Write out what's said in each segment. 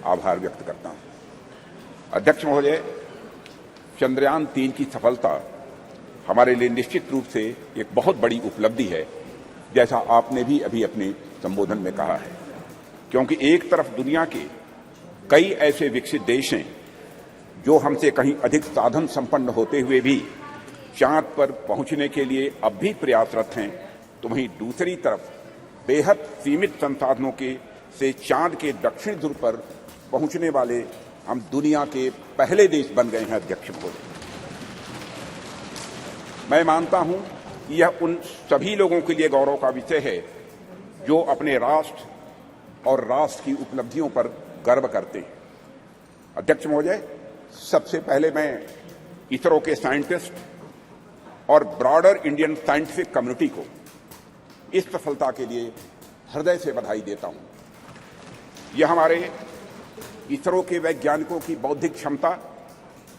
आभार व्यक्त करता हूं। अध्यक्ष महोदय, चंद्रयान-3 की सफलता हमारे लिए निश्चित रूप से एक बहुत बड़ी उपलब्धि है, जैसा आपने भी अभी अपने संबोधन में कहा है, क्योंकि एक तरफ दुनिया के कई ऐसे विकसित देश हैं जो हमसे कहीं अधिक साधन संपन्न होते हुए भी चांद पर पहुंचने के लिए अब भी प्रयासरत हैं, तो वहीं दूसरी तरफ बेहद सीमित संसाधनों के से चांद के दक्षिण ध्रुव पर पहुंचने वाले हम दुनिया के पहले देश बन गए हैं। अध्यक्ष महोदय, मैं मानता हूं कि यह उन सभी लोगों के लिए गौरव का विषय है जो अपने राष्ट्र और राष्ट्र की उपलब्धियों पर गर्व करते हैं। अध्यक्ष महोदय, सबसे पहले मैं इसरो के साइंटिस्ट और ब्रॉडर इंडियन साइंटिफिक कम्युनिटी को इस सफलता के लिए हृदय से बधाई देता हूं। यह हमारे इसरो के वैज्ञानिकों की बौद्धिक क्षमता,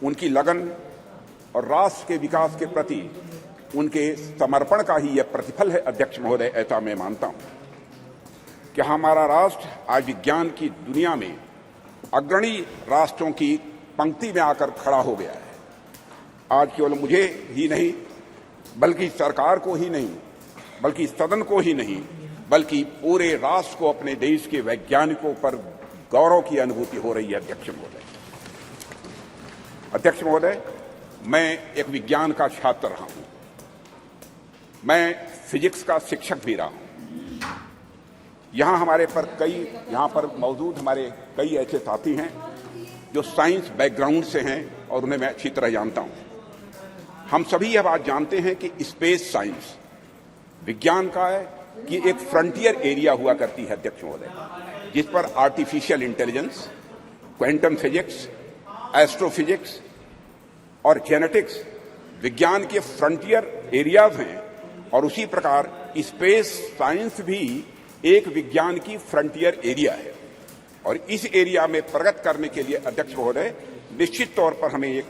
उनकी लगन और राष्ट्र के विकास के प्रति उनके समर्पण का ही यह प्रतिफल है। अध्यक्ष महोदय, ऐसा मैं मानता हूं कि हमारा राष्ट्र आज विज्ञान की दुनिया में अग्रणी राष्ट्रों की पंक्ति में आकर खड़ा हो गया है। आज केवल मुझे ही नहीं, बल्कि सरकार को ही नहीं, बल्कि सदन को ही नहीं, बल्कि पूरे राष्ट्र को अपने देश के वैज्ञानिकों पर गौरव की अनुभूति हो रही है। अध्यक्ष महोदय, मैं एक विज्ञान का छात्र रहा हूं, मैं फिजिक्स का शिक्षक भी रहा हूं। यहां पर मौजूद हमारे कई ऐसे साथी हैं जो साइंस बैकग्राउंड से हैं और उन्हें मैं अच्छी तरह जानता हूं। हम सभी यह बात जानते हैं कि स्पेस साइंस विज्ञान का है कि एक फ्रंटियर एरिया हुआ करती है। अध्यक्ष महोदय, जिस पर artificial intelligence, quantum physics, astrophysics और जेनेटिक्स विज्ञान के फ्रंटियर एरियाज हैं, और उसी प्रकार स्पेस साइंस भी एक विज्ञान की फ्रंटियर एरिया है। और इस एरिया में प्रगति करने के लिए अध्यक्ष महोदय, निश्चित तौर पर हमें एक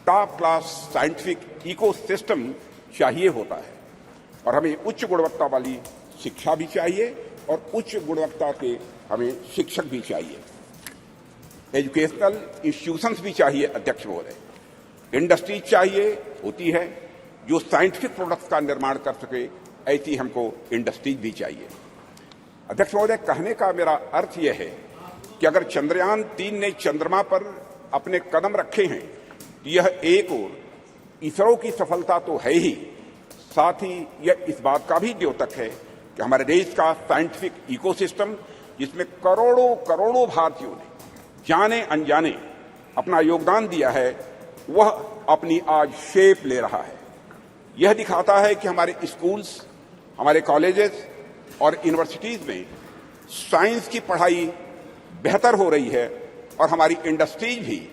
टॉप क्लास साइंटिफिक इकोसिस्टम चाहिए होता है, और हमें उच्च गुणवत्ता वाली शिक्षा भी चाहिए और उच्च गुणवत्ता के हमें शिक्षक भी चाहिए, एजुकेशनल इंस्टीट्यूशंस भी चाहिए। अध्यक्ष महोदय, इंडस्ट्रीज चाहिए होती है जो साइंटिफिक प्रोडक्ट्स का निर्माण कर सके, ऐसी हमको इंडस्ट्रीज भी चाहिए। अध्यक्ष महोदय, कहने का मेरा अर्थ यह है कि अगर चंद्रयान-3 ने चंद्रमा पर अपने कदम रखे हैं, यह एक और इसरो की सफलता तो है ही, साथ ही यह इस बात का भी द्योतक है कि हमारे देश का साइंटिफिक इकोसिस्टम, जिसमें करोड़ों करोड़ों भारतीयों ने जाने अनजाने अपना योगदान दिया है, वह अपनी आज शेप ले रहा है। यह दिखाता है कि हमारे स्कूल्स, हमारे कॉलेजेस और यूनिवर्सिटीज में साइंस की पढ़ाई बेहतर हो रही है और हमारी इंडस्ट्रीज भी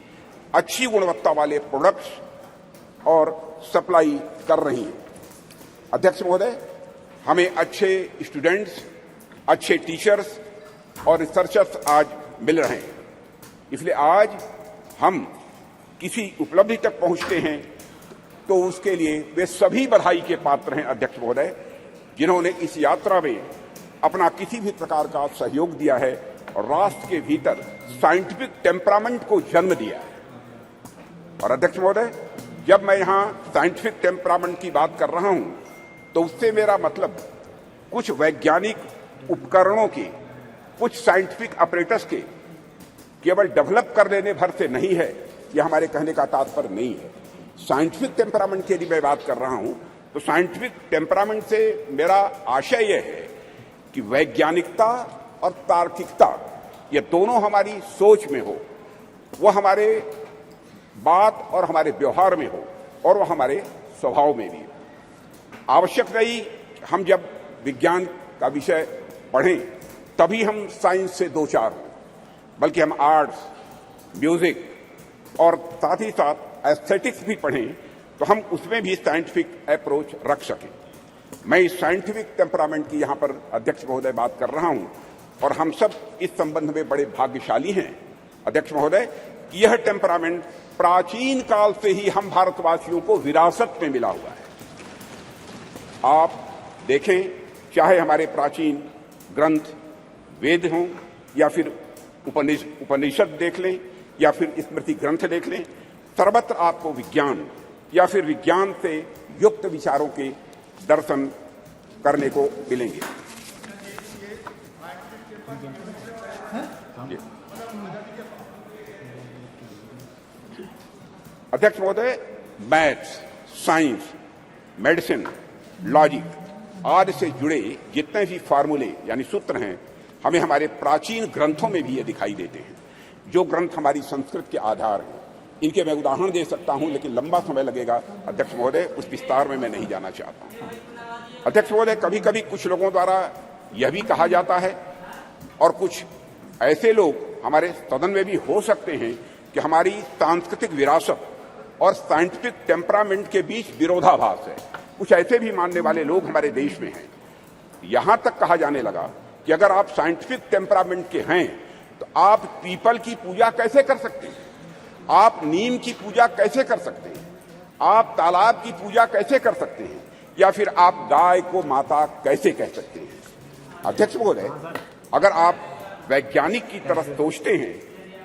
अच्छी गुणवत्ता वाले प्रोडक्ट्स और सप्लाई कर रही हैं। अध्यक्ष महोदय, हमें अच्छे स्टूडेंट्स, अच्छे टीचर्स और रिसर्चर्स आज मिल रहे हैं, इसलिए आज हम किसी उपलब्धि तक पहुंचते हैं तो उसके लिए वे सभी बधाई के पात्र हैं। अध्यक्ष महोदय, जिन्होंने इस यात्रा में अपना किसी भी प्रकार का सहयोग दिया है और राष्ट्र के भीतर साइंटिफिक टेम्परामेंट को जन्म दिया है। और अध्यक्ष महोदय, जब मैं यहां साइंटिफिक टेम्परामेंट की बात कर रहा हूं, तो उससे मेरा मतलब कुछ वैज्ञानिक उपकरणों के, कुछ साइंटिफिक ऑपरेटर्स के केवल डेवलप कर लेने भर से नहीं है, यह हमारे कहने का तात्पर्य नहीं है। साइंटिफिक टेम्परामेंट की यदि मैं बात कर रहा हूं, तो साइंटिफिक टेम्परामेंट से मेरा आशय यह है कि वैज्ञानिकता और तार्किकता, ये दोनों हमारी सोच में हो, वह हमारे बात और हमारे व्यवहार में हो, और वह हमारे स्वभाव में भी। आवश्यक नहीं हम जब विज्ञान का विषय पढ़ें तभी हम साइंस से दो चार हों, बल्कि हम आर्ट्स, म्यूजिक और साथ ही साथ एस्थेटिक्स भी पढ़ें तो हम उसमें भी साइंटिफिक अप्रोच रख सकें। मैं इस साइंटिफिक टेम्परामेंट की यहां पर अध्यक्ष महोदय बात कर रहा हूं, और हम सब इस संबंध में बड़े भाग्यशाली हैं अध्यक्ष महोदय कि यह टेम्परामेंट प्राचीन काल से ही हम भारतवासियों को विरासत में मिला हुआ है। आप देखें, चाहे हमारे प्राचीन ग्रंथ वेद हों या फिर उपनिषद देख लें या फिर स्मृति ग्रंथ देख लें, सर्वत्र आपको विज्ञान या फिर विज्ञान से युक्त विचारों के दर्शन करने को मिलेंगे। अध्यक्ष महोदय, मैथ्स, साइंस, मेडिसिन, लॉजिक आदि से जुड़े जितने भी फार्मूले यानी सूत्र हैं, हमें हमारे प्राचीन ग्रंथों में भी ये दिखाई देते हैं। जो ग्रंथ हमारी संस्कृत के आधार हैं, इनके मैं उदाहरण दे सकता हूं, लेकिन लंबा समय लगेगा अध्यक्ष महोदय, उस विस्तार में मैं नहीं जाना चाहता हूं। अध्यक्ष महोदय, कभी कभी कुछ लोगों द्वारा यह भी कहा जाता है और कुछ ऐसे लोग हमारे सदन में भी हो सकते हैं कि हमारी सांस्कृतिक विरासत और साइंटिफिक टेम्परामेंट के बीच विरोधाभास है। कुछ ऐसे भी मानने वाले लोग हमारे देश में हैं। यहां तक कहा जाने लगा कि अगर आप साइंटिफिक टेम्परामेंट के हैं तो आप पीपल की पूजा कैसे कर सकते हैं, आप नीम की पूजा कैसे कर सकते हैं, आप तालाब की पूजा कैसे कर सकते हैं, या फिर आप गाय को माता कैसे कह सकते हैं। अध्यक्ष महोदय, अगर आप वैज्ञानिक की तरफ सोचते हैं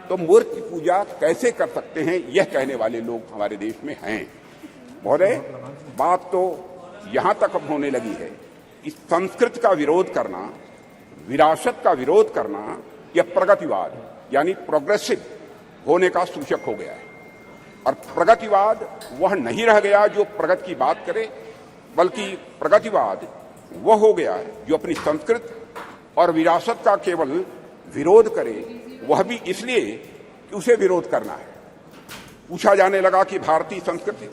तो मूर्ति की पूजा कैसे कर सकते हैं, यह कहने वाले लोग हमारे देश में हैं। महोदय, बात तो यहां तक अब होने लगी है कि संस्कृत का विरोध करना, विरासत का विरोध करना, यह प्रगतिवाद यानी प्रोग्रेसिव होने का सूचक हो गया है। और प्रगतिवाद वह नहीं रह गया जो प्रगति की बात करे, बल्कि प्रगतिवाद वह हो गया जो अपनी संस्कृत और विरासत का केवल विरोध करे, वह भी इसलिए कि उसे विरोध करना है। पूछा जाने लगा कि भारतीय संस्कृति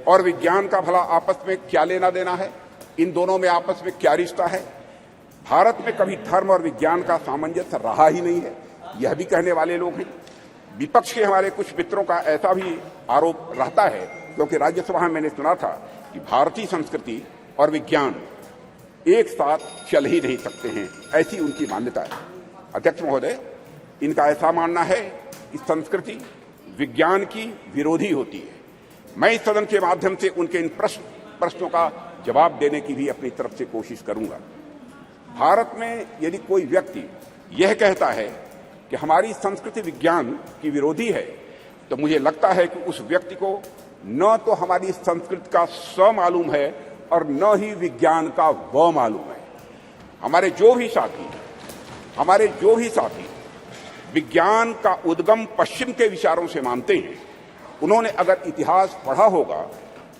और विज्ञान का भला आपस में क्या लेना देना है, इन दोनों में आपस में क्या रिश्ता है। भारत में कभी धर्म और विज्ञान का सामंजस्य रहा ही नहीं है, यह भी कहने वाले लोग हैं। विपक्ष के हमारे कुछ मित्रों का ऐसा भी आरोप रहता है, क्योंकि राज्यसभा में मैंने सुना था कि भारतीय संस्कृति और विज्ञान एक साथ चल ही नहीं सकते हैं, ऐसी उनकी मान्यता है। अध्यक्ष महोदय, इनका ऐसा मानना है कि संस्कृति विज्ञान की विरोधी होती है। मैं इस सदन के माध्यम से उनके इन प्रश्नों का जवाब देने की भी अपनी तरफ से कोशिश करूंगा। भारत में यदि कोई व्यक्ति यह कहता है कि हमारी संस्कृति विज्ञान की विरोधी है, तो मुझे लगता है कि उस व्यक्ति को न तो हमारी संस्कृति का स मालूम है और न ही विज्ञान का व मालूम है। हमारे जो भी साथी विज्ञान का उद्गम पश्चिम के विचारों से मानते हैं, उन्होंने अगर इतिहास पढ़ा होगा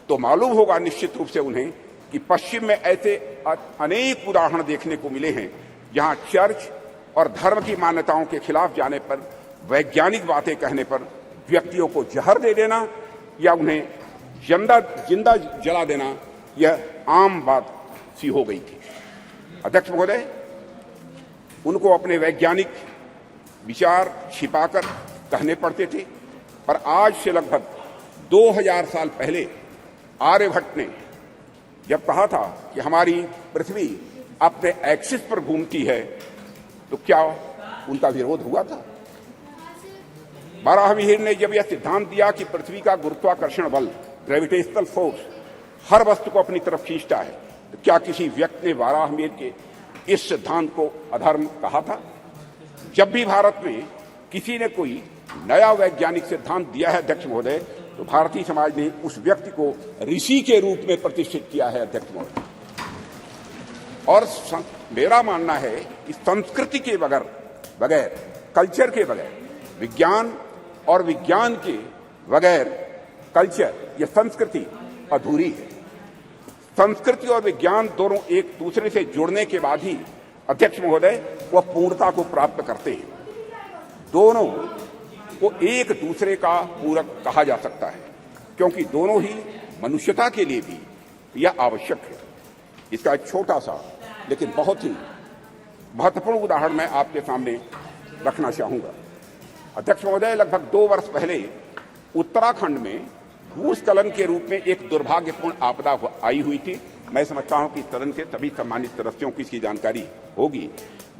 तो मालूम होगा निश्चित रूप से उन्हें कि पश्चिम में ऐसे अनेक उदाहरण देखने को मिले हैं जहां चर्च और धर्म की मान्यताओं के खिलाफ जाने पर, वैज्ञानिक बातें कहने पर व्यक्तियों को जहर दे देना या उन्हें जिंदा जला देना यह आम बात सी हो गई थी। अध्यक्ष महोदय, उनको अपने वैज्ञानिक विचार छिपाकर कहने पड़ते थे, पर आज से लगभग 2000 साल पहले आर्यभट्ट ने जब कहा था कि हमारी पृथ्वी अपने एक्सिस पर घूमती है, तो क्या उनका विरोध हुआ था? बाराहमीर ने जब यह सिद्धांत दिया कि पृथ्वी का गुरुत्वाकर्षण बल, ग्रेविटेशनल फोर्स, हर वस्तु को अपनी तरफ खींचता है, तो क्या किसी व्यक्ति ने बाराहमीर के इस सिद्धांत को अधर्म कहा था? जब भी भारत में किसी ने कोई नया वैज्ञानिक सिद्धांत दिया है अध्यक्ष महोदय, तो भारतीय समाज ने उस व्यक्ति को ऋषि के रूप में प्रतिष्ठित किया है अध्यक्ष महोदय। और मेरा मानना है कि संस्कृति के बगैर, कल्चर के बगैर, विज्ञान और विज्ञान के बगैर कल्चर या संस्कृति अधूरी है। संस्कृति और विज्ञान दोनों एक दूसरे से जुड़ने के बाद ही अध्यक्ष महोदय वह पूर्णता को प्राप्त करते हैं। दोनों को एक दूसरे का पूरक कहा जा सकता है, क्योंकि दोनों ही मनुष्यता के लिए भी यह आवश्यक है। इसका एक छोटा सा लेकिन बहुत ही महत्वपूर्ण उदाहरण मैं आपके सामने रखना चाहूंगा। अध्यक्ष महोदय, लगभग 2 वर्ष पहले उत्तराखंड में भूस्खलन के रूप में एक दुर्भाग्यपूर्ण आपदा आई हुई थी। मैं समझता हूं कि सदन के सभी सम्मानित सदस्यों की इसकी जानकारी होगी,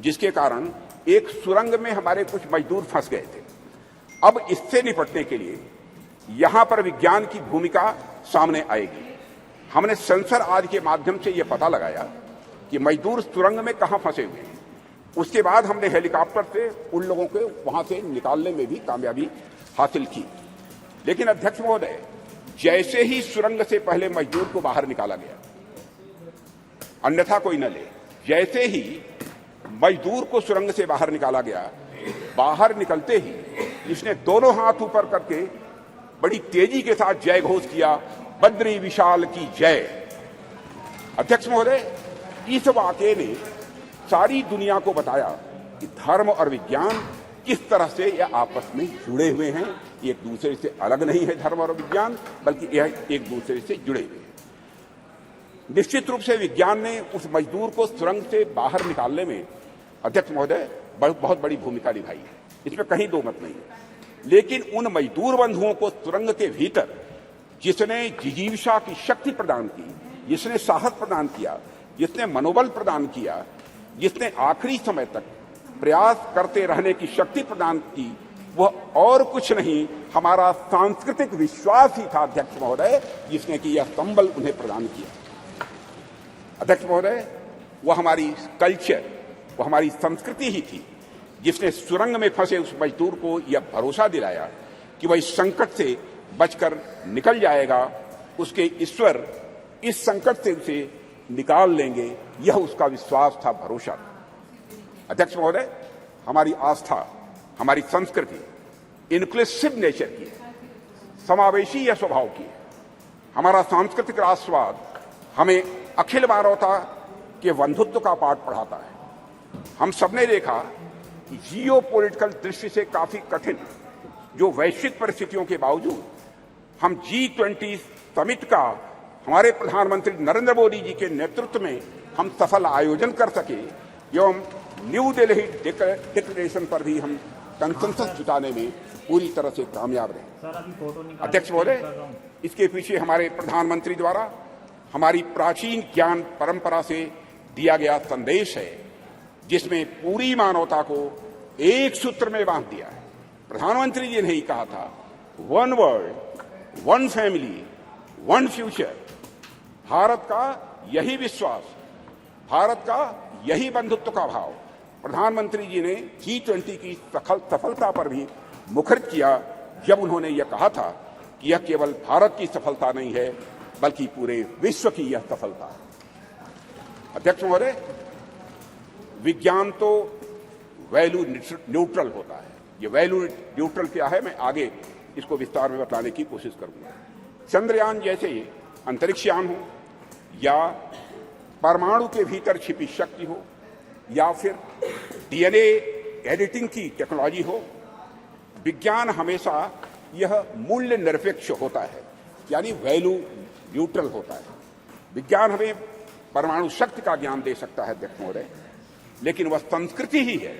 जिसके कारण एक सुरंग में हमारे कुछ मजदूर फंस गए थे। अब इससे निपटने के लिए यहां पर विज्ञान की भूमिका सामने आएगी। हमने सेंसर आदि के माध्यम से यह पता लगाया कि मजदूर सुरंग में कहां फंसे हुए हैं। उसके बाद हमने हेलीकॉप्टर से उन लोगों को वहां से निकालने में भी कामयाबी हासिल की। लेकिन अध्यक्ष महोदय, जैसे ही सुरंग से पहले मजदूर को बाहर निकाला गया, अन्यथा कोई न ले, जैसे ही मजदूर को सुरंग से बाहर निकाला गया, बाहर निकलते ही इसने दोनों हाथ ऊपर करके बड़ी तेजी के साथ जय घोष किया, बद्री विशाल की जय। अध्यक्ष महोदय, इस वाकये ने सारी दुनिया को बताया कि धर्म और विज्ञान किस तरह से यह आपस में जुड़े हुए हैं। एक दूसरे से अलग नहीं है धर्म और विज्ञान, बल्कि यह एक दूसरे से जुड़े हुए हैं। निश्चित रूप से विज्ञान ने उस मजदूर को सुरंग से बाहर निकालने में, अध्यक्ष महोदय, बहुत बड़ी भूमिका निभाई है, इसमें कहीं दो मत नहीं है। लेकिन उन मजदूर बंधुओं को सुरंग के भीतर जिसने जिजीविषा की शक्ति प्रदान की, जिसने साहस प्रदान किया, जिसने मनोबल प्रदान किया, जिसने आखिरी समय तक प्रयास करते रहने की शक्ति प्रदान की, वह और कुछ नहीं, हमारा सांस्कृतिक विश्वास ही था अध्यक्ष महोदय, जिसने कि यह संबल उन्हें प्रदान किया। अध्यक्ष महोदय, वह हमारी कल्चर, वह हमारी संस्कृति ही थी जिसने सुरंग में फंसे उस मजदूर को यह भरोसा दिलाया कि वह इस संकट से बचकर निकल जाएगा, उसके ईश्वर इस संकट से उसे निकाल लेंगे, यह उसका विश्वास था, भरोसा था। अध्यक्ष महोदय, हमारी आस्था, हमारी संस्कृति इंक्लूसिव नेचर की है, समावेशी यह स्वभाव की है। हमारा सांस्कृतिक राष्ट्रवाद हमें अखिल मानवता के बंधुत्व का पाठ पढ़ाता है। हम सबने देखा कि जियो पॉलिटिकल दृष्टि से काफी कठिन जो वैश्विक परिस्थितियों के बावजूद हम G20 समिट का हमारे प्रधानमंत्री नरेंद्र मोदी जी के नेतृत्व में हम सफल आयोजन कर सके एवं न्यू दिल्ली डिक्लेरेशन पर भी हम कंसेंसस जुटाने में पूरी तरह से कामयाब रहे। अध्यक्ष महोदय, इसके पीछे हमारे प्रधानमंत्री द्वारा हमारी प्राचीन ज्ञान परंपरा से दिया गया संदेश है, जिसमें पूरी मानवता को एक सूत्र में बांध दिया है। प्रधानमंत्री जी ने ही कहा था, one world, one family, one future. Bharat का यही विश्वास, भारत का यही बंधुत्व का भाव प्रधानमंत्री जी ने G20 की सफलता पर भी मुखरित किया, जब उन्होंने यह कहा था कि यह केवल भारत की सफलता नहीं है, बल्कि पूरे विश्व की यह सफलता है। अध्यक्ष महोदय, विज्ञान तो वैल्यू न्यूट्रल होता है। ये वैल्यू न्यूट्रल क्या है, मैं आगे इसको विस्तार में बताने की कोशिश करूंगा। चंद्रयान जैसे अंतरिक्ष यान हो, या परमाणु के भीतर छिपी शक्ति हो, या फिर DNA एडिटिंग की टेक्नोलॉजी हो, विज्ञान हमेशा यह मूल्य निरपेक्ष होता है, यानी वैल्यू न्यूट्रल होता है। विज्ञान हमें परमाणु शक्ति का ज्ञान दे सकता है अध्यक्ष महोदय, लेकिन वह संस्कृति ही है,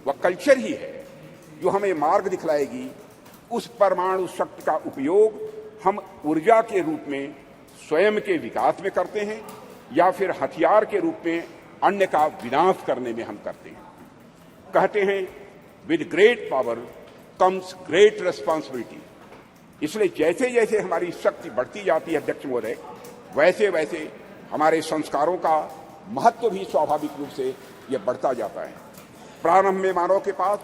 वह कल्चर ही है जो हमें मार्ग दिखलाएगी उस परमाणु शक्ति का उपयोग हम ऊर्जा के रूप में स्वयं के विकास में करते हैं, या फिर हथियार के रूप में अन्य का विनाश करने में हम करते हैं। कहते हैं, with great power comes great responsibility. इसलिए जैसे जैसे हमारी शक्ति बढ़ती जाती है अध्यक्ष महोदय, वैसे वैसे हमारे संस्कारों का महत्व भी स्वाभाविक रूप से यह बढ़ता जाता है। प्रारंभ में मानव के पास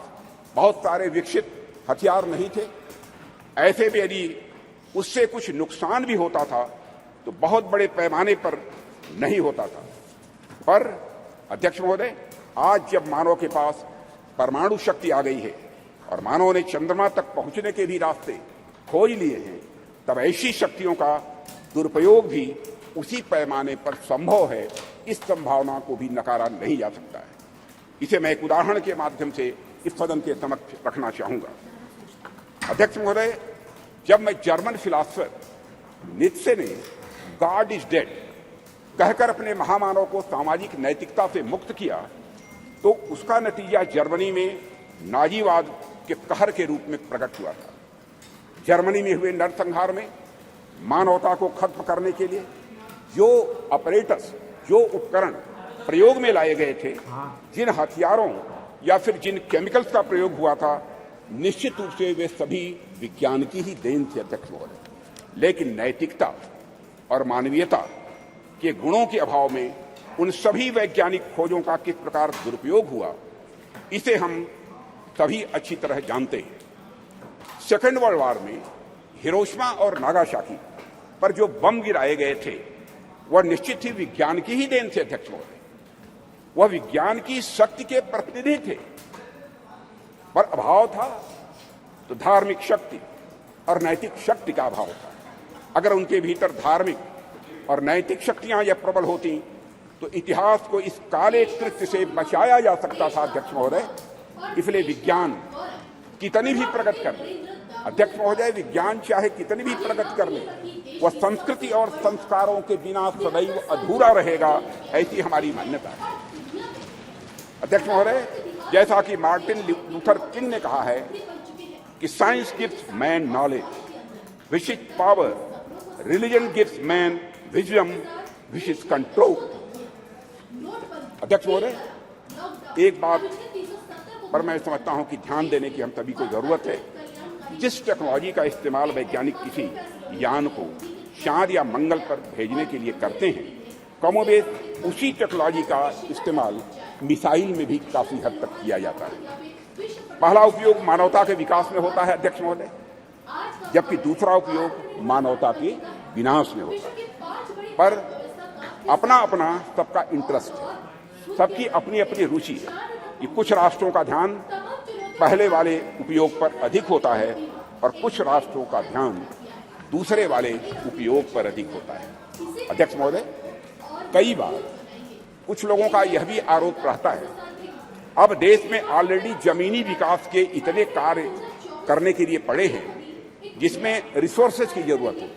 बहुत सारे विकसित हथियार नहीं थे, ऐसे में यदि उससे कुछ नुकसान भी होता था तो बहुत बड़े पैमाने पर नहीं होता था। पर अध्यक्ष महोदय, आज जब मानव के पास परमाणु शक्ति आ गई है और मानव ने चंद्रमा तक पहुंचने के भी रास्ते खोज लिए हैं, तब ऐसी शक्तियों का दुरुपयोग भी उसी पैमाने पर संभव है। इस संभावना को भी नकारा नहीं जा सकता है। इसे मैं एक उदाहरण के माध्यम से इस सदन के समक्ष रखना चाहूंगा। अध्यक्ष महोदय, जब मैं जर्मन फिलासफर नीत्शे ने गॉड इज डेड कहकर अपने महामानव को सामाजिक नैतिकता से मुक्त किया, तो उसका नतीजा जर्मनी में नाजीवाद के कहर के रूप में प्रकट हुआ था। जर्मनी में हुए नरसंहार में मानवता को खत्म करने के लिए जो ऑपरेटर्स, जो उपकरण प्रयोग में लाए गए थे, जिन हथियारों या फिर जिन केमिकल्स का प्रयोग हुआ था, निश्चित रूप से वे सभी विज्ञान की ही देन थी अध्यक्ष महोदय। लेकिन नैतिकता और मानवीयता के गुणों के अभाव में उन सभी वैज्ञानिक खोजों का किस प्रकार दुरुपयोग हुआ, इसे हम सभी अच्छी तरह जानते हैं। सेकेंड वर्ल्ड वॉर में हिरोशिमा और नागासाकी पर जो बम गिराए गए थे वह निश्चित ही विज्ञान की ही देन थे अध्यक्ष महोदय। वह विज्ञान की शक्ति के प्रतिनिधि थे, पर अभाव था तो धार्मिक शक्ति और नैतिक शक्ति का अभाव था। अगर उनके भीतर धार्मिक और नैतिक शक्तियां यह प्रबल होती तो इतिहास को इस काले कृत्य से बचाया जा सकता था अध्यक्ष महोदय। इसलिए विज्ञान कितनी भी प्रगति कर ले अध्यक्ष महोदय, विज्ञान चाहे कितनी भी प्रगति कर ले, वह संस्कृति और संस्कारों के बिना सदैव अधूरा रहेगा, ऐसी हमारी मान्यता है अध्यक्ष महोदय। जैसा कि मार्टिन लूथर किंग ने कहा है कि science gives man knowledge which is power, religion gives man wisdom which is control. अध्यक्ष महोदय, एक बात पर मैं समझता हूं कि ध्यान देने की हम सभी को जरूरत है। जिस टेक्नोलॉजी का इस्तेमाल वैज्ञानिक किसी यान को चांद या मंगल पर भेजने के लिए करते हैं, कमोबेश उसी टेक्नोलॉजी का इस्तेमाल मिसाइल में भी काफी हद तक किया जाता है। पहला उपयोग मानवता के विकास में होता है अध्यक्ष महोदय, जबकि दूसरा उपयोग मानवता के विनाश में होता है। पर अपना अपना सबका इंटरेस्ट है, सबकी अपनी अपनी रुचि है कि कुछ राष्ट्रों का ध्यान पहले वाले उपयोग पर अधिक होता है और कुछ राष्ट्रों का ध्यान दूसरे वाले उपयोग पर अधिक होता है। अध्यक्ष महोदय, कई बार कुछ लोगों का यह भी आरोप रहता है अब देश में ऑलरेडी जमीनी विकास के इतने कार्य करने के लिए पड़े हैं जिसमें रिसोर्सेज की जरूरत है,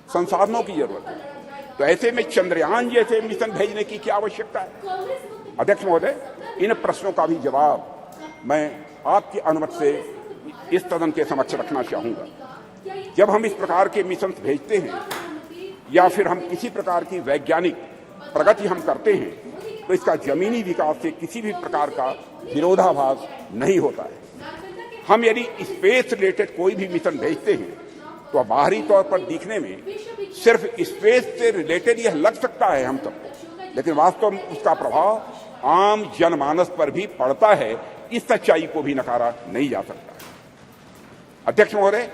संसाधनों की जरूरत है, तो ऐसे में चंद्रयान जैसे मिशन भेजने की क्या आवश्यकता है। अध्यक्ष महोदय, इन प्रश्नों का भी जवाब मैं आपकी अनुमति से इस सदन के समक्ष रखना चाहूंगा। जब हम इस प्रकार के मिशन भेजते हैं या फिर हम किसी प्रकार की वैज्ञानिक प्रगति हम करते हैं तो इसका जमीनी विकास से किसी भी प्रकार का विरोधाभास नहीं होता है। हम यदि स्पेस रिलेटेड कोई भी मिशन भेजते हैं तो बाहरी तौर पर दिखने में सिर्फ स्पेस से रिलेटेड यह लग सकता है हम सबको, लेकिन वास्तव में उसका प्रभाव आम जनमानस पर भी पड़ता है। इस सच्चाई को भी नकारा नहीं जा सकता। अध्यक्ष महोदय,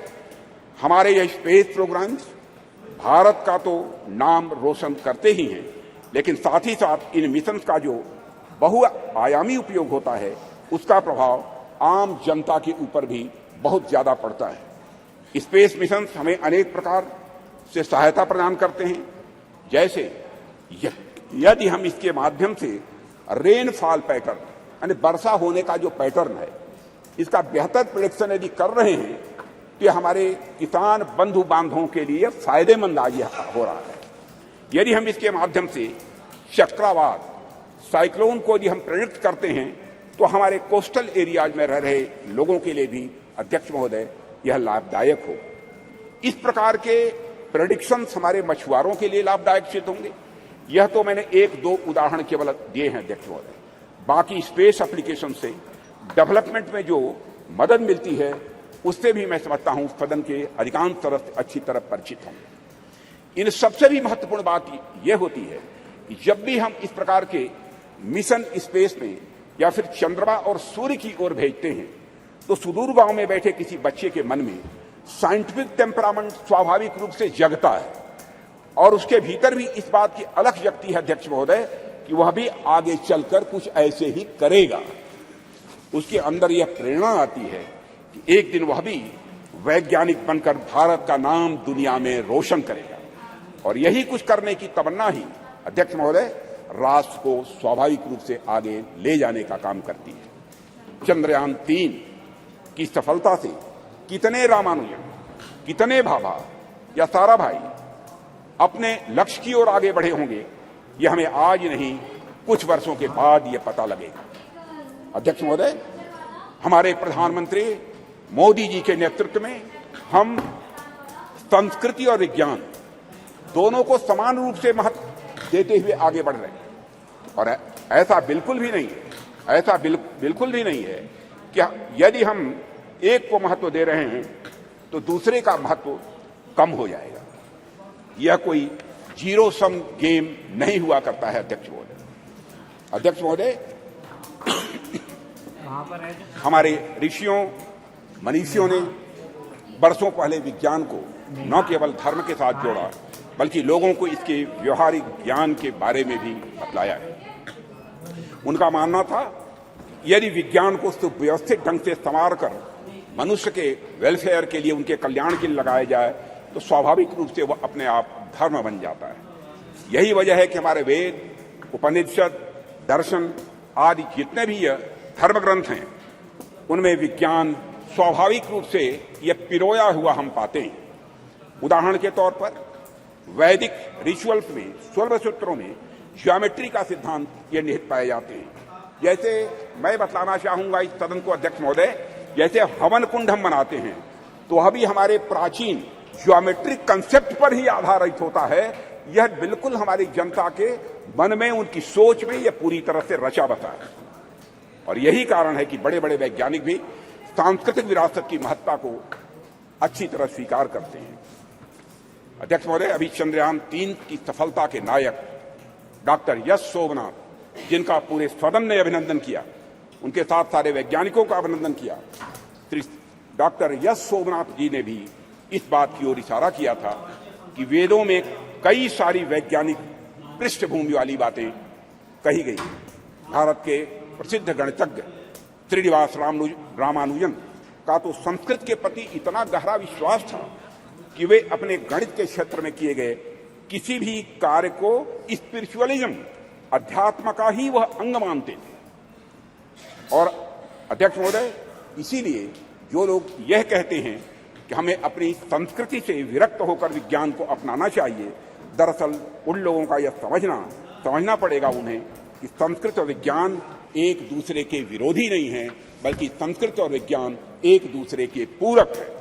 हमारे यह स्पेस प्रोग्राम्स भारत का तो नाम रोशन करते ही हैं, लेकिन साथ ही साथ इन मिशन का जो बहुआयामी उपयोग होता है उसका प्रभाव आम जनता के ऊपर भी बहुत ज्यादा पड़ता है। स्पेस मिशन हमें अनेक प्रकार से सहायता प्रदान करते हैं, जैसे यदि हम इसके माध्यम से रेनफॉल पैटर्न यानी वर्षा होने का जो पैटर्न है इसका बेहतर प्रेडिक्शन यदि कर रहे हैं तो हमारे किसान बंधु बांधवों के लिए फायदेमंद आज हो रहा है। यदि हम इसके माध्यम से चक्रवात, साइक्लोन को यदि हम प्रेडिक्ट करते हैं तो हमारे कोस्टल एरियाज में रह रहे लोगों के लिए भी अध्यक्ष महोदय यह लाभदायक हो। इस प्रकार के प्रेडिक्शंस हमारे मछुआरों के लिए लाभदायक सिद्ध होंगे। यह तो मैंने एक दो उदाहरण केवल दिए हैं अध्यक्ष महोदय। बाकी स्पेस एप्लीकेशन से डेवलपमेंट में जो मदद मिलती है उससे भी मैं समझता हूं सदन के अधिकांश सदस्य अच्छी तरह परिचित होंगे। इन सबसे भी महत्वपूर्ण बात यह होती है कि जब भी हम इस प्रकार के मिशन स्पेस में या फिर चंद्रमा और सूर्य की ओर भेजते हैं तो सुदूर गांव में बैठे किसी बच्चे के मन में साइंटिफिक टेम्परामेंट स्वाभाविक रूप से जगता है और उसके भीतर भी इस बात की अलख जगती है अध्यक्ष महोदय कि वह भी आगे चलकर कुछ ऐसे ही करेगा। उसके अंदर यह प्रेरणा आती है कि एक दिन वह भी वैज्ञानिक बनकर भारत का नाम दुनिया में रोशन करेगा, और यही कुछ करने की तमन्ना ही अध्यक्ष महोदय राष्ट्र को स्वाभाविक रूप से आगे ले जाने का काम करती है। चंद्रयान 3 की सफलता से कितने रामानुजन, कितने भाभा या साराभाई अपने लक्ष्य की ओर आगे बढ़े होंगे यह हमें आज नहीं कुछ वर्षों के बाद यह पता लगेगा। अध्यक्ष महोदय, हमारे प्रधानमंत्री मोदी जी के नेतृत्व में हम संस्कृति और विज्ञान दोनों को समान रूप से महत्व देते हुए आगे बढ़ रहे हैं, और ऐसा बिल्कुल भी नहीं है, ऐसा बिल्कुल भी नहीं है कि यदि हम एक को महत्व दे रहे हैं तो दूसरे का महत्व कम हो जाएगा। यह कोई जीरो सम गेम नहीं हुआ करता है अध्यक्ष महोदय। अध्यक्ष महोदय, हमारे ऋषियों मनीषियों ने बरसों पहले विज्ञान को न केवल धर्म के साथ जोड़ा, बल्कि लोगों को इसके व्यवहारिक ज्ञान के बारे में भी बतलाया है। उनका मानना था यदि विज्ञान को सुव्यवस्थित ढंग से संवार कर मनुष्य के वेलफेयर के लिए, उनके कल्याण के लिए लगाया जाए तो स्वाभाविक रूप से वह अपने आप धर्म बन जाता है। यही वजह है कि हमारे वेद, उपनिषद, दर्शन आदि जितने भी धर्म ग्रंथ हैं उनमें विज्ञान स्वाभाविक रूप से यह पिरोया हुआ हम पाते हैं। उदाहरण के तौर पर वैदिक रिचुअल्स में, 16 सूत्रों में ज्योमेट्री का सिद्धांत ये निहित पाए जाते हैं। जैसे मैं बतलाना चाहूंगा इस सदन को अध्यक्ष महोदय, जैसे हवन कुंड हम बनाते हैं तो अभी हमारे प्राचीन ज्योमेट्रिक कंसेप्ट पर ही आधारित होता है। यह बिल्कुल हमारी जनता के मन में, उनकी सोच में यह पूरी तरह से रचा बसा है। और यही कारण है कि बड़े बड़े वैज्ञानिक भी सांस्कृतिक विरासत की महत्ता को अच्छी तरह स्वीकार करते हैं। अध्यक्ष महोदय, अभी चंद्रयान 3 की सफलता के नायक डॉक्टर यश सोमनाथ, जिनका पूरे सदन ने अभिनंदन किया, उनके साथ सारे वैज्ञानिकों का अभिनंदन किया, श्री डॉक्टर यश सोमनाथ जी ने भी इस बात की ओर इशारा किया था कि वेदों में कई सारी वैज्ञानिक पृष्ठभूमि वाली बातें कही गई। भारत के प्रसिद्ध गणितज्ञ श्रीनिवास रामानुजन का तो संस्कृत के प्रति इतना गहरा विश्वास था कि वे अपने गणित के क्षेत्र में किए गए किसी भी कार्य को स्पिरिचुअलिज्म, अध्यात्म का ही वह अंग मानते थे। और अध्यक्ष महोदय, इसीलिए जो लोग यह कहते हैं कि हमें अपनी संस्कृति से विरक्त होकर विज्ञान को अपनाना चाहिए, दरअसल उन लोगों का यह समझना पड़ेगा उन्हें कि संस्कृत और विज्ञान एक दूसरे के विरोधी नहीं है, बल्कि संस्कृत और विज्ञान एक दूसरे के पूरक है।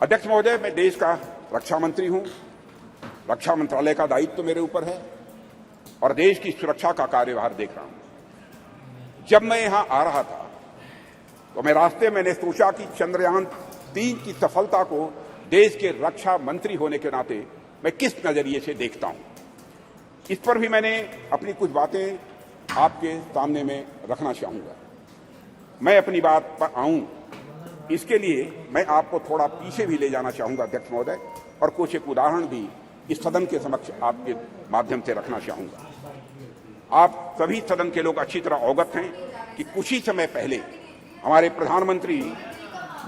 अध्यक्ष महोदय, मैं देश का रक्षा मंत्री हूं, रक्षा मंत्रालय का दायित्व मेरे ऊपर है और देश की सुरक्षा का कार्यभार देख रहा हूं। जब मैं यहां आ रहा था तो मैं रास्ते मैंने सोचा कि चंद्रयान 3 की सफलता को देश के रक्षा मंत्री होने के नाते मैं किस नजरिए से देखता हूं। इस पर भी मैंने अपनी कुछ बातें आपके सामने में रखना चाहूंगा। मैं अपनी बात पर आऊं, इसके लिए मैं आपको थोड़ा पीछे भी ले जाना चाहूंगा अध्यक्ष महोदय, और कुछ एक उदाहरण भी इस सदन के समक्ष आपके माध्यम से रखना चाहूंगा। आप सभी सदन के लोग अच्छी तरह अवगत हैं कि कुछ ही समय पहले हमारे प्रधानमंत्री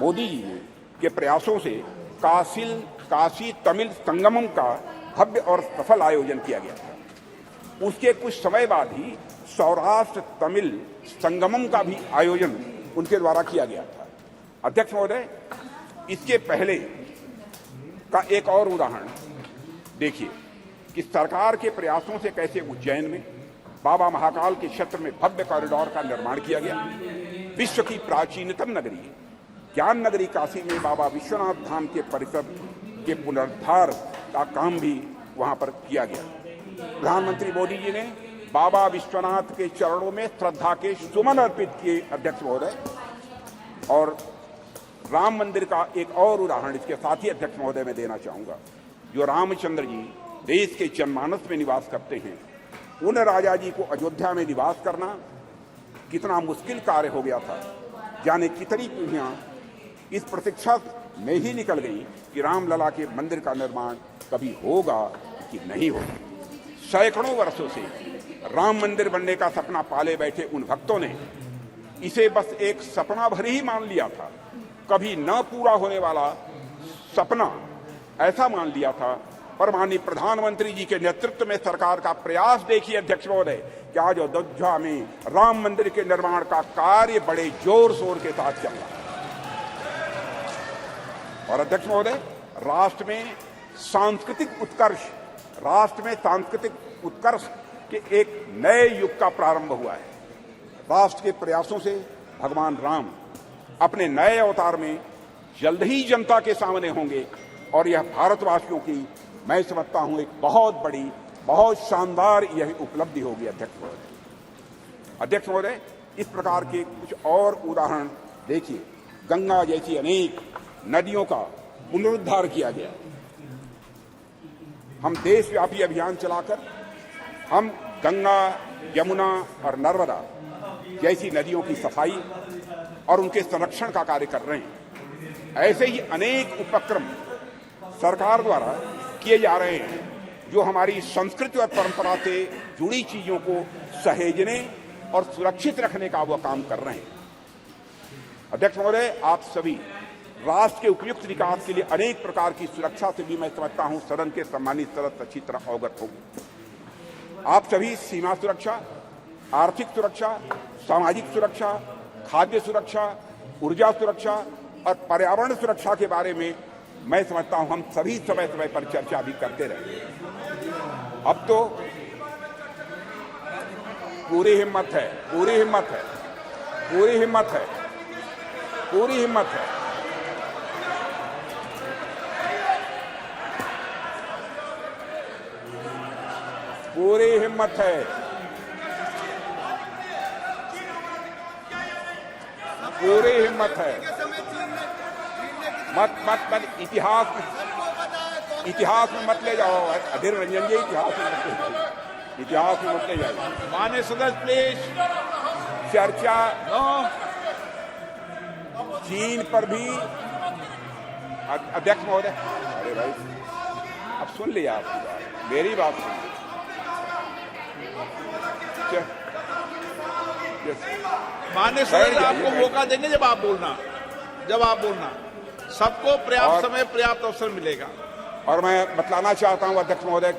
मोदी जी के प्रयासों से काशी तमिल संगमम का भव्य और सफल आयोजन किया गया था। उसके कुछ समय बाद ही सौराष्ट्र तमिल संगमम का भी आयोजन उनके द्वारा किया गया था। अध्यक्ष महोदय, इसके पहले का एक और उदाहरण देखिए कि सरकार के प्रयासों से कैसे उज्जैन में बाबा महाकाल के क्षेत्र में भव्य कॉरिडोर का निर्माण किया गया। विश्व की प्राचीनतम नगरी ज्ञान नगरी काशी में बाबा विश्वनाथ धाम के परिसर के पुनरुद्धार का काम भी वहां पर किया गया। प्रधानमंत्री मोदी जी ने बाबा विश्वनाथ के चरणों में श्रद्धा के सुमन अर्पित किए अध्यक्ष महोदय। और राम मंदिर का एक और उदाहरण इसके साथ ही अध्यक्ष महोदय में देना चाहूंगा। जो रामचंद्र जी देश के जनमानस में निवास करते हैं, उन राजा जी को अयोध्या में निवास करना कितना मुश्किल कार्य हो गया था। जाने कितनी पीढ़ियां इस प्रतीक्षा में ही निकल गई कि रामलला के मंदिर का निर्माण कभी होगा कि नहीं होगा। सैकड़ों वर्षों से राम मंदिर बनने का सपना पाले बैठे उन भक्तों ने इसे बस एक सपना भर ही मान लिया था, कभी न पूरा होने वाला सपना ऐसा मान लिया था। पर माननीय प्रधानमंत्री जी के नेतृत्व में सरकार का प्रयास देखिए अध्यक्ष महोदय कि आज अयोध्या में राम मंदिर के निर्माण का कार्य बड़े जोर शोर के साथ चल रहा है। और अध्यक्ष महोदय, राष्ट्र में सांस्कृतिक उत्कर्ष के एक नए युग का प्रारंभ हुआ है। राष्ट्र के प्रयासों से भगवान राम अपने नए अवतार में जल्द ही जनता के सामने होंगे और यह भारतवासियों की, मैं समझता हूं, एक बहुत बड़ी, बहुत शानदार यह उपलब्धि होगी अध्यक्ष महोदय। अध्यक्ष महोदय, इस प्रकार के कुछ और उदाहरण देखिए। गंगा जैसी अनेक नदियों का पुनरुद्धार किया गया। हम देशव्यापी अभियान चलाकर हम गंगा, यमुना और नर्मदा जैसी नदियों की सफाई और उनके संरक्षण का कार्य कर रहे हैं। ऐसे ही अनेक उपक्रम सरकार द्वारा किए जा रहे हैं जो हमारी संस्कृति और परंपरा से जुड़ी चीजों को सहेजने और सुरक्षित रखने का वो काम कर रहे हैं। अध्यक्ष महोदय, आप सभी राष्ट्र के उपयुक्त विकास के लिए अनेक प्रकार की सुरक्षा से भी मैं समझता हूं सदन के सम्मानित सदस्य अच्छी तरह अवगत होंगे। आप सभी सीमा सुरक्षा, आर्थिक सुरक्षा, सामाजिक सुरक्षा, खाद्य सुरक्षा, ऊर्जा सुरक्षा और पर्यावरण सुरक्षा के बारे में मैं समझता हूं हम सभी समय समय पर चर्चा भी करते रहे। अब तो पूरी हिम्मत है, पूरी हिम्मत है, पूरी हिम्मत है, पूरी हिम्मत है। पूरी हिम्मत है। पूरी हिम्मत है। मत इतिहास में मत ले जाओ अधीर रंजन जी, इतिहास में मत ले जाओ। माननीय सदस्य प्लीज चर्चा चीन पर भी। अध्यक्ष महोदय, अरे भाई अब सुन लिया आपकी बात, मेरी बात सुन। माननीय सदस्य आपको मौका देंगे जब आप बोलना सबको पर्याप्त समय पर्याप्त अवसर मिलेगा। और मैं बतलाना चाहता हूं अध्यक्ष महोदय,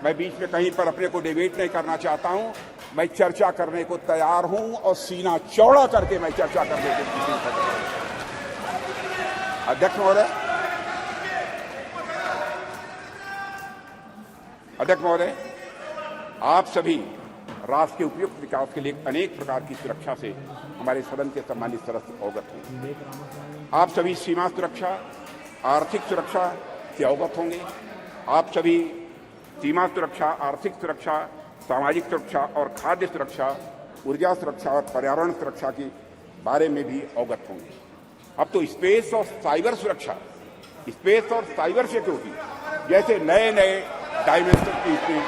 मैं बीच में कहीं पर अपने को डिबेट नहीं करना चाहता हूं। मैं चर्चा करने को तैयार हूं और सीना चौड़ा करके मैं चर्चा करने को तैयार हूं। अध्यक्ष महोदय, आप सभी राष्ट्र के उपयुक्त विकास के लिए अनेक प्रकार की सुरक्षा से हमारे सदन के सम्मानित सदस्य अवगत होंगे। आप सभी सीमा सुरक्षा, आर्थिक सुरक्षा से अवगत होंगे। आप सभी सीमा सुरक्षा, आर्थिक सुरक्षा, सामाजिक सुरक्षा और खाद्य सुरक्षा, ऊर्जा सुरक्षा और पर्यावरण सुरक्षा के बारे में भी अवगत होंगे। अब तो स्पेस और साइबर सुरक्षा, स्पेस और साइबर सिक्योरिटी जैसे नए नए डायमेंशन की इसमें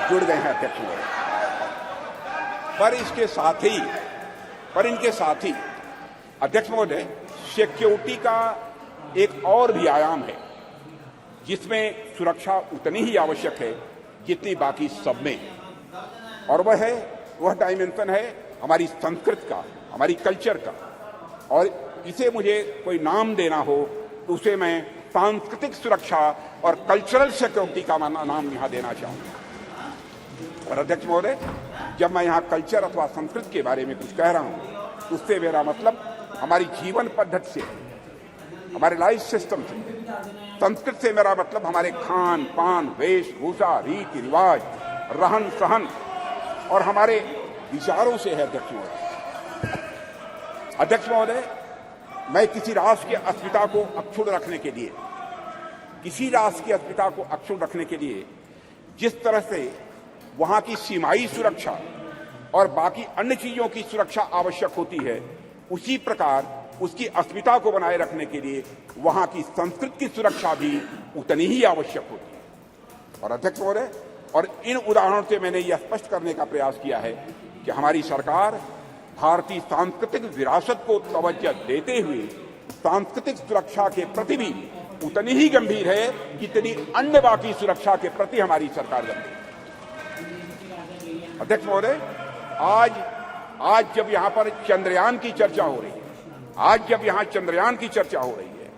जुड़ गए हैं अध्यक्ष महोदय। पर इनके साथ ही अध्यक्ष महोदय, सिक्योरिटी का एक और भी आयाम है जिसमें सुरक्षा उतनी ही आवश्यक है जितनी बाकी सब में है, और वह डायमेंशन है हमारी संस्कृति का, हमारी कल्चर का। और इसे मुझे कोई नाम देना हो तो उसे मैं सांस्कृतिक सुरक्षा और कल्चरल सिक्योरिटी का नाम यहां देना चाहूंगा। और अध्यक्ष महोदय, जब मैं यहां कल्चर अथवा संस्कृति के बारे में कुछ कह रहा हूं तो उससे मेरा मतलब हमारी जीवन पद्धति से, हमारे लाइफ सिस्टम से। संस्कृति से मेरा मतलब हमारे खान पान, वेशभूषा, रीति रिवाज, रहन सहन और हमारे विचारों से है। अध्यक्ष महोदय, मैं किसी राष्ट्र की अस्मिता को अक्षुण्ण रखने के लिए जिस तरह से वहां की सीमाई सुरक्षा और बाकी अन्य चीजों की सुरक्षा आवश्यक होती है, उसी प्रकार उसकी अस्मिता को बनाए रखने के लिए वहां की संस्कृति की सुरक्षा भी उतनी ही आवश्यक होती है। और अध्यक्ष महोदय, और इन उदाहरणों से मैंने यह स्पष्ट करने का प्रयास किया है कि हमारी सरकार भारतीय सांस्कृतिक विरासत को तवज्जो देते हुए सांस्कृतिक सुरक्षा के प्रति भी उतनी ही गंभीर है जितनी अन्य बाकी सुरक्षा के प्रति हमारी सरकार गंभीर है। अध्यक्ष महोदय, आज जब यहां पर चंद्रयान की चर्चा हो रही है,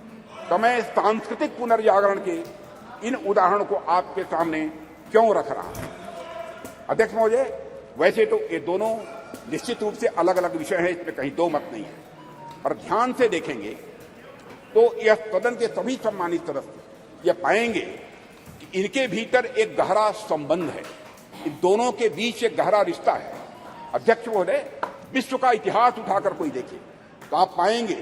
तो मैं सांस्कृतिक पुनर्जागरण के इन उदाहरणों को आपके सामने क्यों रख रहा हूं। अध्यक्ष महोदय, वैसे तो ये दोनों निश्चित रूप से अलग अलग विषय हैं, इसमें कहीं दो मत नहीं है, पर ध्यान से देखेंगे तो यह सदन के सभी सम्मानित सदस्य यह पाएंगे कि इनके भीतर एक गहरा संबंध है, इन दोनों के बीच एक गहरा रिश्ता है। अध्यक्ष महोदय, विश्व का इतिहास उठाकर कोई देखे तो आप पाएंगे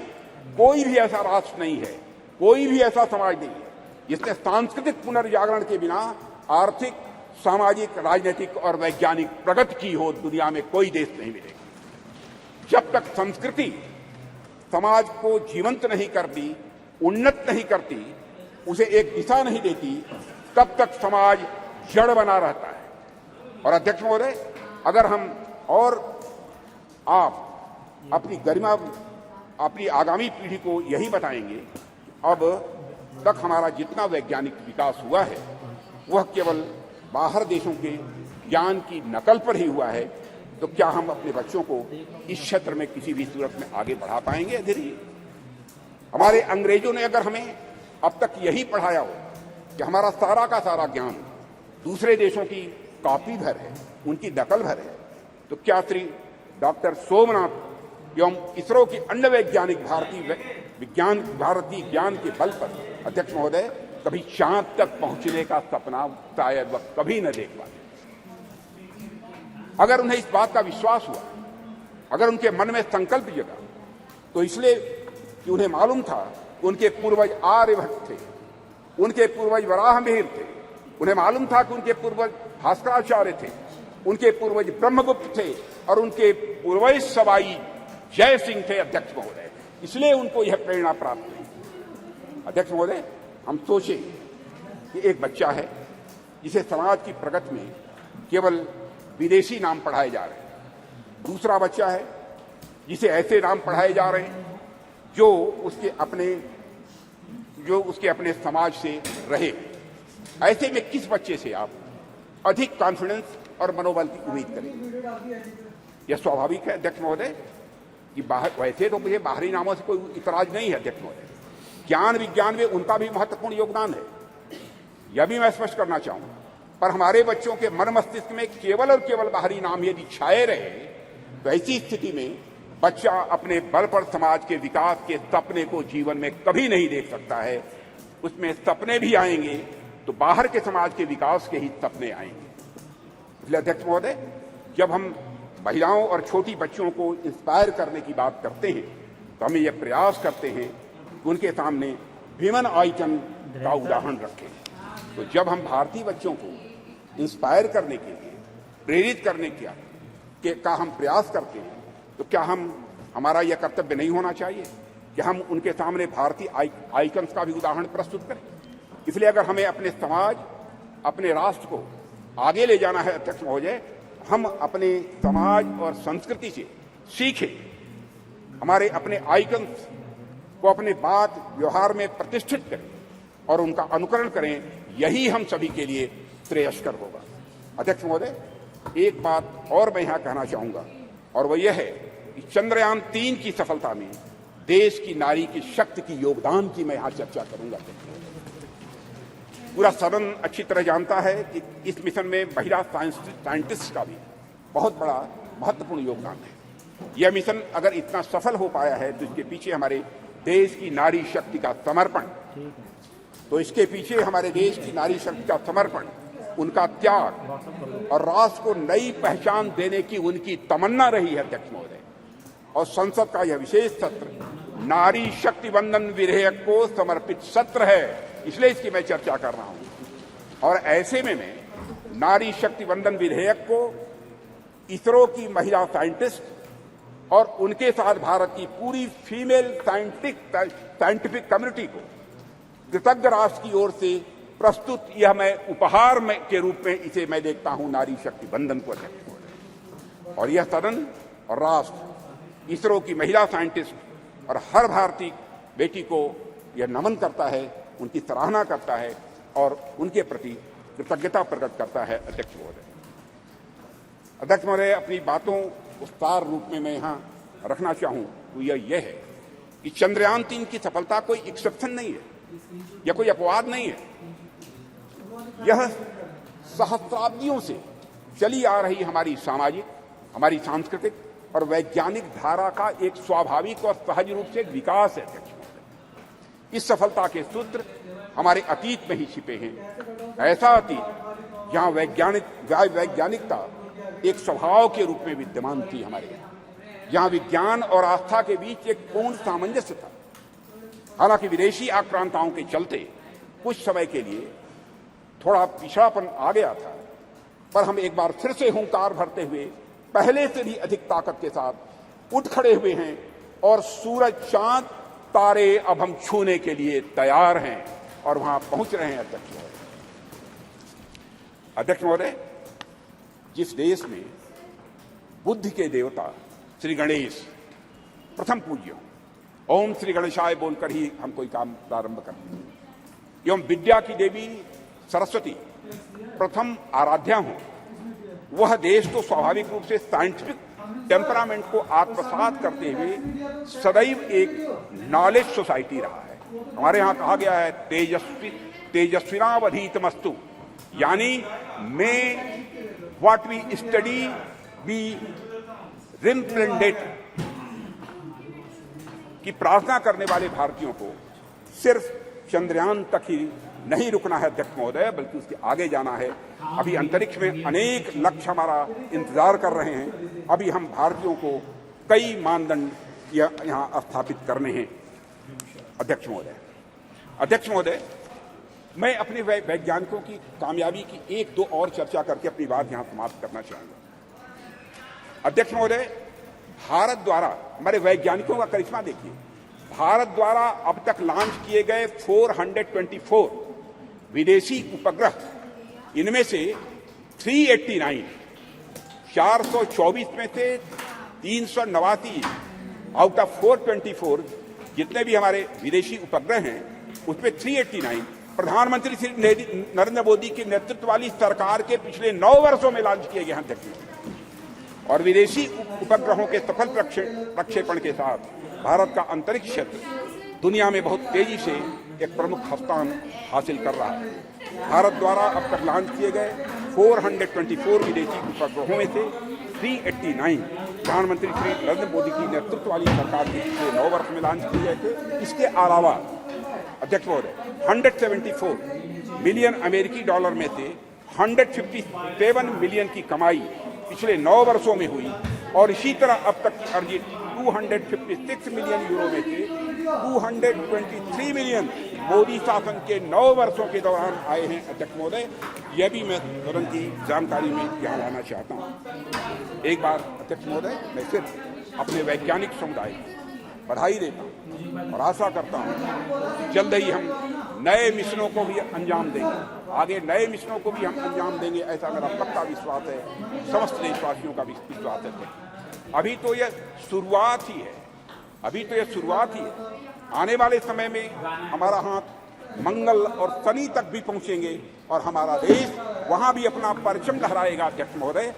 कोई भी ऐसा राष्ट्र नहीं है, कोई भी ऐसा समाज नहीं है जिसने सांस्कृतिक पुनर्जागरण के बिना आर्थिक, सामाजिक, राजनीतिक और वैज्ञानिक प्रगति की हो। दुनिया में कोई देश नहीं मिलेगा। जब तक संस्कृति समाज को जीवंत नहीं करती, उन्नत नहीं करती, उसे एक दिशा नहीं देती, तब तक समाज जड़ बना रहता है। और अध्यक्ष महोदय, अगर हम और आप अपनी गरिमा, अपनी आगामी पीढ़ी को यही बताएंगे अब तक हमारा जितना वैज्ञानिक विकास हुआ है वह केवल बाहर देशों के ज्ञान की नकल पर ही हुआ है, तो क्या हम अपने बच्चों को इस क्षेत्र में किसी भी सूरत में आगे बढ़ा पाएंगे? धीरे हमारे अंग्रेजों ने अगर हमें अब तक यही पढ़ाया हो कि हमारा सारा का सारा ज्ञान दूसरे देशों की कॉपी भर है, उनकी नकल भर है, तो क्या श्री डॉक्टर सोमनाथ एवं इसरो की अन्य वैज्ञानिक भारतीय ज्ञान के बल पर अध्यक्ष महोदय कभी चांद तक पहुंचने का सपना शायद वह कभी न देख पाए? अगर उन्हें इस बात का विश्वास हुआ, अगर उनके मन में संकल्प जगा, तो इसलिए कि उन्हें मालूम था उनके पूर्वज आर्यभट्ट थे, उनके पूर्वज वराहमिहिर थे, उन्हें मालूम था कि उनके पूर्वज भास्कराचार्य थे, उनके पूर्वज ब्रह्मगुप्त थे और उनके पूर्वज सवाई जय सिंह थे अध्यक्ष महोदय। इसलिए उनको यह प्रेरणा प्राप्त हुई। अध्यक्ष महोदय, हम सोचे कि एक बच्चा है जिसे समाज की प्रगति में केवल विदेशी नाम पढ़ाए जा रहे हैं, दूसरा बच्चा है जिसे ऐसे नाम पढ़ाए जा रहे हैं जो उसके अपने समाज से रहे। ऐसे में किस बच्चे से आप अधिक कॉन्फिडेंस और मनोबल की उम्मीद करेंगे? यह स्वाभाविक है अध्यक्ष महोदय कि वैसे तो मुझे बाहरी नामों से कोई इतराज नहीं है अध्यक्ष महोदय, ज्ञान विज्ञान में उनका भी महत्वपूर्ण योगदान है, यह भी मैं स्पष्ट करना चाहूंगा। पर हमारे बच्चों के मन मस्तिष्क में केवल और केवल बाहरी नाम यदि छाए रहे तो ऐसी स्थिति में बच्चा अपने बल पर समाज के विकास के सपने को जीवन में कभी नहीं देख सकता है। उसमें सपने भी आएंगे तो बाहर के समाज के विकास के ही सपने आएंगे। इसलिए अध्यक्ष महोदय, जब हम महिलाओं और छोटी बच्चियों को इंस्पायर करने की बात करते हैं तो हमें यह प्रयास करते हैं कि उनके सामने विमेन आइकन का उदाहरण रखें। तो जब हम भारतीय बच्चों को इंस्पायर करने के लिए, प्रेरित करने का हम प्रयास करते हैं, तो क्या हमारा यह कर्तव्य नहीं होना चाहिए कि हम उनके सामने भारतीय आइकन्स का भी उदाहरण प्रस्तुत करें? इसलिए अगर हमें अपने समाज, अपने राष्ट्र को आगे ले जाना है अध्यक्ष महोदय, हम अपने समाज और संस्कृति से सीखें, हमारे अपने आइकन्स को अपने बात व्यवहार में प्रतिष्ठित करें और उनका अनुकरण करें। यही हम सभी के लिए श्रेयस्कर होगा। अध्यक्ष महोदय, एक बात और मैं यहां कहना चाहूंगा और वह यह है कि चंद्रयान 3 की सफलता में देश की नारी की शक्ति की योगदान की मैं यहां चर्चा करूंगा। पूरा सदन अच्छी तरह जानता है कि इस मिशन में महिला साइंटिस्ट का भी बहुत बड़ा महत्वपूर्ण योगदान है। यह मिशन अगर इतना सफल हो पाया है तो इसके पीछे हमारे देश की नारी शक्ति का समर्पण, उनका त्याग और राष्ट्र को नई पहचान देने की उनकी तमन्ना रही है अध्यक्ष महोदय। और संसद का यह विशेष सत्र नारी शक्ति वंदन विधेयक को समर्पित सत्र है, इसलिए इसकी मैं चर्चा कर रहा हूं। और ऐसे में मैं नारी शक्ति वंदन विधेयक को इसरो की महिला साइंटिस्ट और उनके साथ भारत की पूरी फीमेल साइंटिफिक कम्युनिटी को कृतज्ञ राष्ट्र की ओर से प्रस्तुत यह मैं उपहार के रूप में इसे मैं देखता हूं नारी शक्ति वंदन को अध्यक्ष। और यह सदन और राष्ट्र इसरो की महिला साइंटिस्ट और हर भारतीय बेटी को यह नमन करता है, उनकी सराहना करता है और उनके प्रति कृतज्ञता प्रकट करता है अध्यक्ष महोदय। अध्यक्ष महोदय, अपनी बातों विस्तार रूप में मैं यहां रखना चाहूं तो यह है कि चंद्रयान 3 की सफलता कोई एक्सेप्शन नहीं है या कोई अपवाद नहीं है। यह सहस्राब्दियों से चली आ रही हमारी सामाजिक, हमारी सांस्कृतिक और वैज्ञानिक धारा का एक स्वाभाविक और सहज रूप से विकास है अध्यक्ष महोदय। इस सफलता के सूत्र हमारे अतीत में ही छिपे हैं। ऐसा अतीत जहां वैज्ञानिकता एक स्वभाव के रूप में विद्यमान थी हमारे यहाँ, जहां विज्ञान और आस्था के बीच एक पूर्ण सामंजस्य था। हालांकि विदेशी आक्रांताओं के चलते कुछ समय के लिए थोड़ा पिछड़ापन आ गया था, पर हम एक बार फिर से हुंकार भरते हुए पहले से भी अधिक ताकत के साथ उठ खड़े हुए हैं और सूरज, चांद, तारे अब हम छूने के लिए तैयार हैं और वहां पहुंच रहे हैं अध्यक्ष महोदय। अध्यक्ष महोदय, जिस देश में बुद्ध के देवता श्री गणेश प्रथम पूज्य, ओम श्री गणेशाय बोलकर ही हम कोई काम प्रारंभ करते हैं। एवं विद्या की देवी सरस्वती प्रथम आराध्या हो, वह देश तो स्वाभाविक रूप से साइंटिफिक टेम्परामेंट को आत्मसात करते हुए सदैव एक नॉलेज सोसाइटी रहा है। हमारे यहाँ कहा गया है तेजस्विनावधीतमस्तु, यानी मे व्हाट वी स्टडी बी रिम्प्लेंडेड, कि प्रार्थना करने वाले भारतीयों को सिर्फ चंद्रयान तक ही नहीं रुकना है अध्यक्ष महोदय, बल्कि उसके आगे जाना है। अभी अंतरिक्ष में अनेक लक्ष्य हमारा इंतजार कर रहे हैं। अभी हम भारतीयों को कई मानदंड यहाँ स्थापित करने हैं। अध्यक्ष महोदय, मैं अपने वैज्ञानिकों की कामयाबी की एक दो और चर्चा करके अपनी बात यहाँ समाप्त करना चाहूंगा। अध्यक्ष महोदय, भारत द्वारा हमारे वैज्ञानिकों का करिश्मा देखिए। भारत द्वारा अब तक लॉन्च किए गए 424 विदेशी उपग्रह, इनमें से 389 424 में से 389 आउट ऑफ 424 जितने भी हमारे विदेशी उपग्रह हैं, उसमें 389 प्रधानमंत्री श्री नरेंद्र मोदी के नेतृत्व वाली सरकार के पिछले 9 वर्षों में लॉन्च किए गए हैं अध्यक्ष। और विदेशी उपग्रहों के सफल प्रक्षेपण के साथ भारत का अंतरिक्ष क्षेत्र दुनिया में बहुत तेजी से एक प्रमुख स्थान हासिल कर रहा है। भारत द्वारा अब तक लॉन्च किए गए 424 विदेशी उपग्रहों में से 389 प्रधानमंत्री श्री नरेंद्र मोदी की नेतृत्व वाली सरकार के पिछले 9 वर्ष में लॉन्च किए गए थे। इसके अलावा अध्यक्ष महोदय, 174 मिलियन अमेरिकी डॉलर में से 157 मिलियन की कमाई पिछले 9 वर्षों में हुई, और इसी तरह अब तक की अर्जित 256 मिलियन यूरो में से 223 मिलियन मोदी शासन के 9 वर्षों के दौरान आए हैं। अध्यक्ष महोदय, यह भी मैं तुरंत की जानकारी में यहाँ लाना चाहता हूँ। एक बार अध्यक्ष महोदय, मैं सिर्फ अपने वैज्ञानिक समुदाय को बधाई देता हूँ और आशा करता हूँ जल्द ही हम नए मिशनों को भी अंजाम देंगे, आगे नए मिशनों को भी हम अंजाम देंगे, ऐसा मेरा पक्का विश्वास है, समस्त देशवासियों का विश्वास है। अभी तो यह शुरुआत ही है, आने वाले समय में हमारा हाथ मंगल और शनि तक भी पहुंचेंगे और हमारा देश वहां भी अपना परचम लहराएगा। अध्यक्ष महोदय,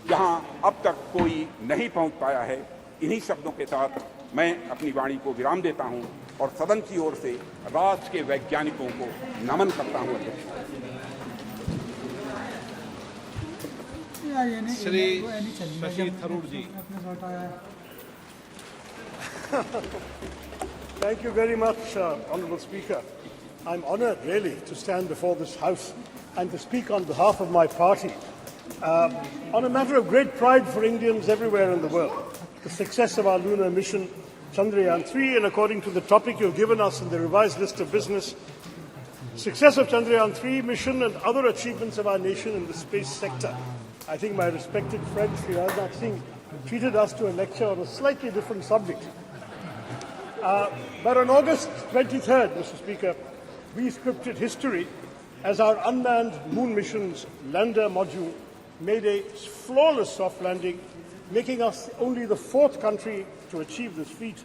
जहां अब तक कोई नहीं पहुंच पाया है। इन्हीं शब्दों के साथ मैं अपनी वाणी को विराम देता हूं और सदन की ओर से राष्ट्र के वैज्ञानिकों को नमन करता हूं। श्री शशि थरूर जी। Thank you very much, Honourable Speaker. I'm honoured, really, to stand before this House and to speak on behalf of my party on a matter of great pride for Indians everywhere in the world. The success of our lunar mission, Chandrayaan-3, and according to the topic you've given us in the revised list of business, success of Chandrayaan-3 mission and other achievements of our nation in the space sector. I think my respected friend, Sri Rajnath Singh, treated us to a lecture on a slightly different subject. But on August 23rd, Mr. Speaker, we scripted history as our unmanned moon mission's lander module made a flawless soft landing, making us only the 4th country to achieve this feat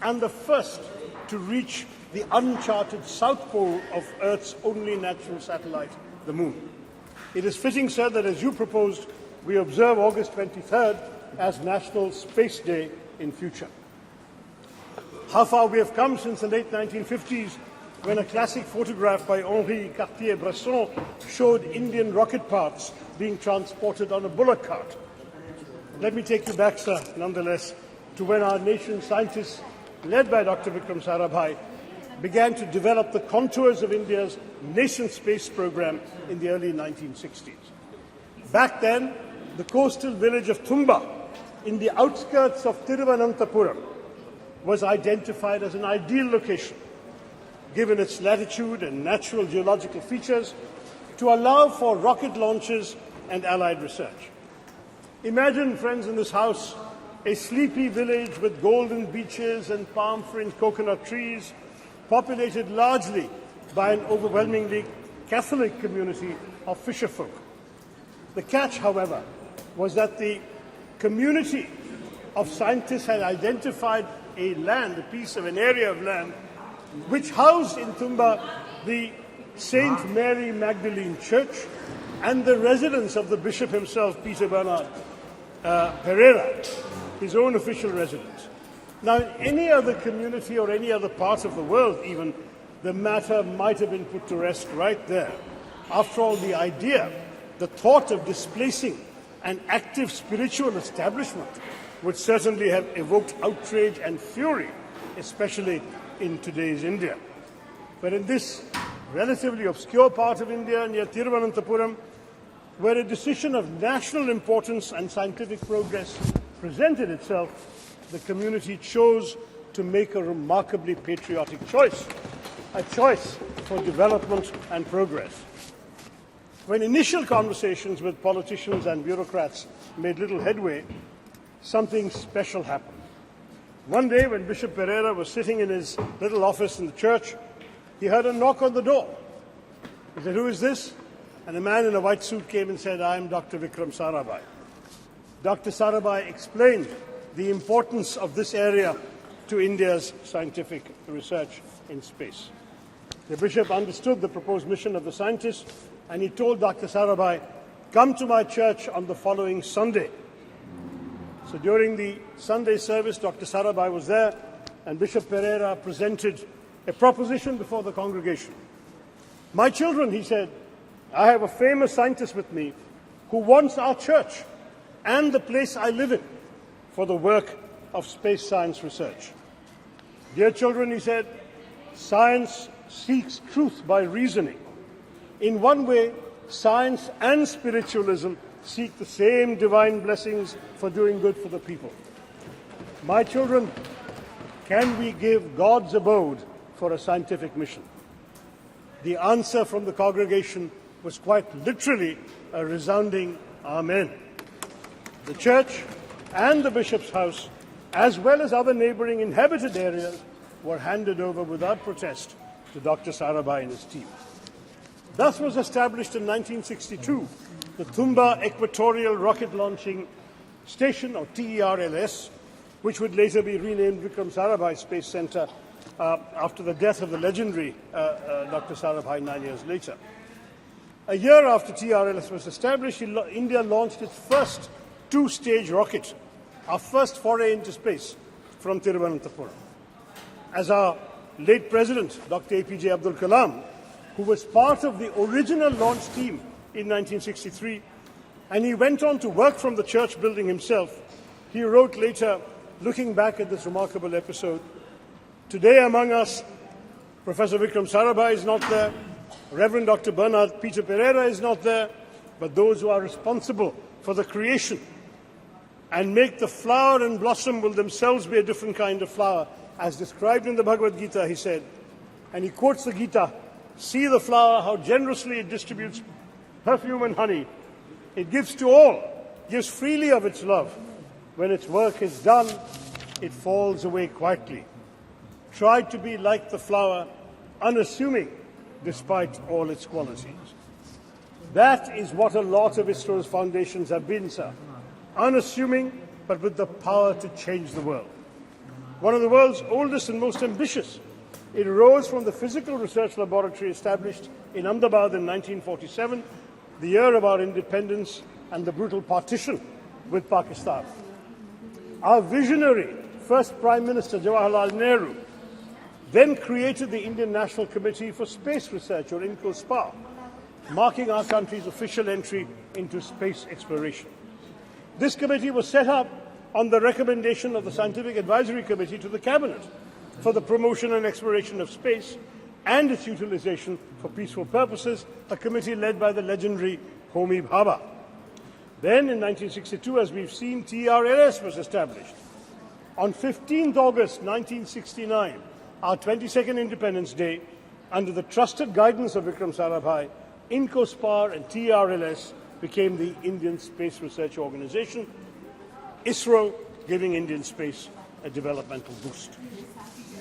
and the first to reach the uncharted south pole of Earth's only natural satellite, the moon. It is fitting, sir, that as you proposed, we observe August 23rd as National Space Day in future. How far we have come since the late 1950s, when a classic photograph by Henri Cartier-Bresson showed Indian rocket parts being transported on a bullock cart. Let me take you back, sir, nonetheless, to when our nation's scientists, led by Dr. Vikram Sarabhai, began to develop the contours of India's nascent space program in the early 1960s. Back then, the coastal village of Thumba, in the outskirts of Thiruvananthapuram, was identified as an ideal location, given its latitude and natural geological features, to allow for rocket launches and allied research. Imagine, friends in this House, a sleepy village with golden beaches and palm-fringed coconut trees, populated largely by an overwhelmingly Catholic community of fisherfolk. The catch, however, was that the community of scientists had identified a land, a piece of an area of land, which housed in Tumba the St. Mary Magdalene Church and the residence of the bishop himself, Peter Bernard Pereira, his own official residence. Now, in any other community or any other part of the world, even, the matter might have been put to rest right there. After all, the idea, the thought of displacing an active spiritual establishment would certainly have evoked outrage and fury, especially in today's India. But in this relatively obscure part of India near Thiruvananthapuram, where a decision of national importance and scientific progress presented itself, the community chose to make a remarkably patriotic choice, a choice for development and progress. When initial conversations with politicians and bureaucrats made little headway, something special happened. One day, when Bishop Pereira was sitting in his little office in the church, he heard a knock on the door. He said, "Who is this?" And a man in a white suit came and said, "I am Dr. Vikram Sarabhai." Dr. Sarabhai explained the importance of this area to India's scientific research in space. The bishop understood the proposed mission of the scientists, and he told Dr. Sarabhai, "Come to my church on the following Sunday." So during the Sunday service, Dr. Sarabhai was there, and Bishop Pereira presented a proposition before the congregation. "My children," he said, "I have a famous scientist with me who wants our church and the place I live in for the work of space science research. Dear children," he said, "science seeks truth by reasoning. In one way, science and spiritualism seek the same divine blessings for doing good for the people. My children, can we give God's abode for a scientific mission?" The answer from the congregation was quite literally a resounding Amen. The church and the bishop's house, as well as other neighboring inhabited areas, were handed over without protest to Dr. Sarabhai and his team. Thus was established in 1962 the Tumba Equatorial Rocket Launching Station, or TERLS, which would later be renamed Vikram Sarabhai Space Center after the death of the legendary Dr. Sarabhai 9 years later. A year after TRLS was established, India launched its first two-stage rocket, our first foray into space, from Thiruvananthapuram. As our late President, Dr. APJ Abdul Kalam, who was part of the original launch team in 1963, and he went on to work from the church building himself, he wrote later, looking back at this remarkable episode, "Today among us, Professor Vikram Sarabhai is not there, Reverend Dr. Bernard Peter Pereira is not there, but those who are responsible for the creation and make the flower and blossom will themselves be a different kind of flower, as described in the Bhagavad Gita," he said. And he quotes the Gita, "See the flower, how generously it distributes perfume and honey. It gives to all, gives freely of its love. When its work is done, it falls away quietly. Try to be like the flower, unassuming despite all its qualities." That is what a lot of ISRO's foundations have been, sir. Unassuming, but with the power to change the world. One of the world's oldest and most ambitious, it arose from the physical research laboratory established in Ahmedabad in 1947, the year of our independence and the brutal partition with Pakistan. Our visionary first Prime Minister, Jawaharlal Nehru, then created the Indian National Committee for Space Research, or INCOSPA, marking our country's official entry into space exploration. This committee was set up on the recommendation of the Scientific Advisory Committee to the Cabinet for the promotion and exploration of space and its utilization for peaceful purposes, a committee led by the legendary Homi Bhabha. Then, in 1962, as we've seen, TRLS was established. On 15th August 1969, our 22nd Independence Day, under the trusted guidance of Vikram Sarabhai, INCOSPAR and TRLS became the Indian Space Research Organization, ISRO giving Indian space a developmental boost.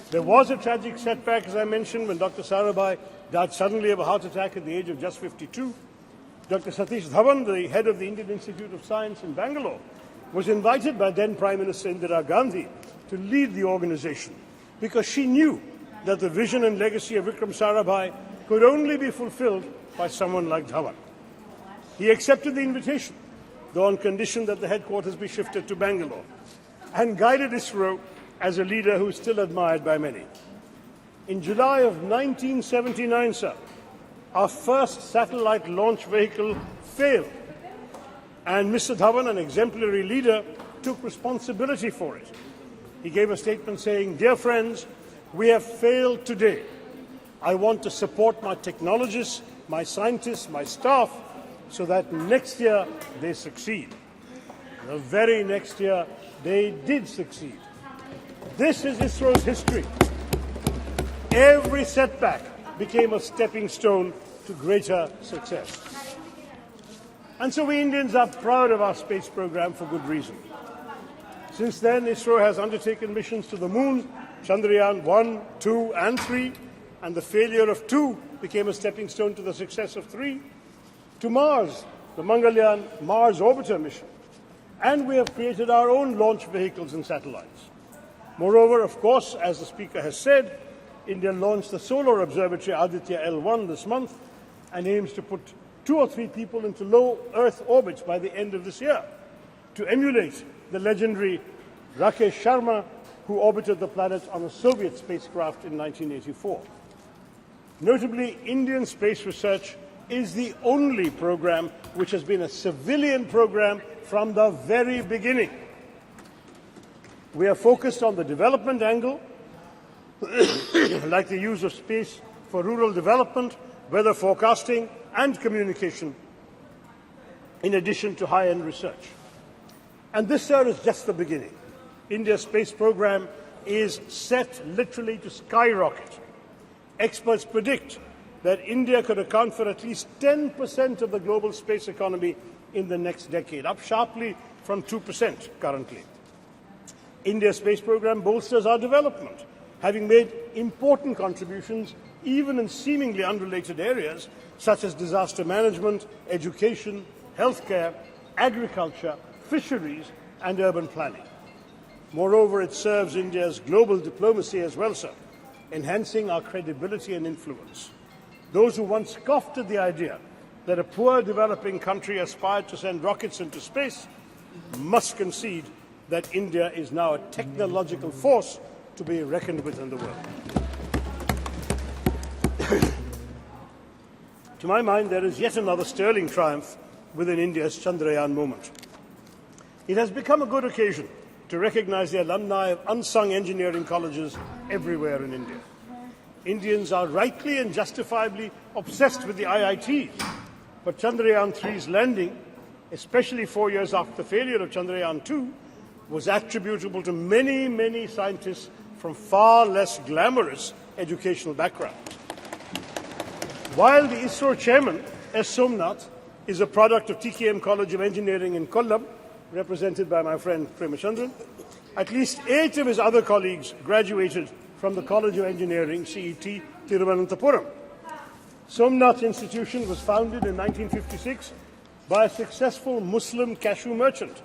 There was a tragic setback, as I mentioned, when Dr. Sarabhai died suddenly of a heart attack at the age of just 52. Dr. Satish Dhawan, the head of the Indian Institute of Science in Bangalore, was invited by then Prime Minister Indira Gandhi to lead the organization because she knew that the vision and legacy of Vikram Sarabhai could only be fulfilled by someone like Dhawan. He accepted the invitation, though on condition that the headquarters be shifted to Bangalore, and guided ISRO as a leader who is still admired by many. In July of 1979, sir, our first satellite launch vehicle failed, and Mr. Dhawan, an exemplary leader, took responsibility for it. He gave a statement saying, "Dear friends, we have failed today. I want to support my technologists, my scientists, my staff, so that next year they succeed." The very next year, they did succeed. This is ISRO's history. Every setback became a stepping stone to greater success. And so we Indians are proud of our space program for good reason. Since then, ISRO has undertaken missions to the moon, Chandrayaan 1, 2, and 3, and the failure of 2 became a stepping stone to the success of 3, to Mars, the Mangalyaan Mars Orbiter mission, and we have created our own launch vehicles and satellites. Moreover, of course, as the Speaker has said, India launched the Solar Observatory Aditya L1 this month and aims to put 2 or 3 people into low Earth orbits by the end of this year to emulate the legendary Rakesh Sharma, who orbited the planet on a Soviet spacecraft in 1984. Notably, Indian space research is the only program which has been a civilian program from the very beginning. We are focused on the development angle, like the use of space for rural development, weather forecasting, and communication, in addition to high-end research. And this, sir, is just the beginning. India's space program is set literally to skyrocket. Experts predict that India could account for at least 10% of the global space economy in the next decade, up sharply from 2% currently. India's space program bolsters our development, having made important contributions even in seemingly unrelated areas such as disaster management, education, healthcare, agriculture, fisheries, and urban planning. Moreover, it serves India's global diplomacy as well, sir, enhancing our credibility and influence. Those who once scoffed at the idea that a poor developing country aspired to send rockets into space must concede that India is now a technological force to be reckoned with in the world. To my mind, there is yet another sterling triumph within India's Chandrayaan moment. It has become a good occasion to recognize the alumni of unsung engineering colleges everywhere in India. Indians are rightly and justifiably obsessed with the IITs, but Chandrayaan 3's landing, especially 4 years after the failure of Chandrayaan 2, was attributable to many, many scientists from far less glamorous educational backgrounds. While the ISRO chairman, S. Somnath, is a product of TKM College of Engineering in Kollam, represented by my friend Premachandran, at least 8 of his other colleagues graduated from the College of Engineering, CET, Thiruvananthapuram. Somnath Institution was founded in 1956 by a successful Muslim cashew merchant,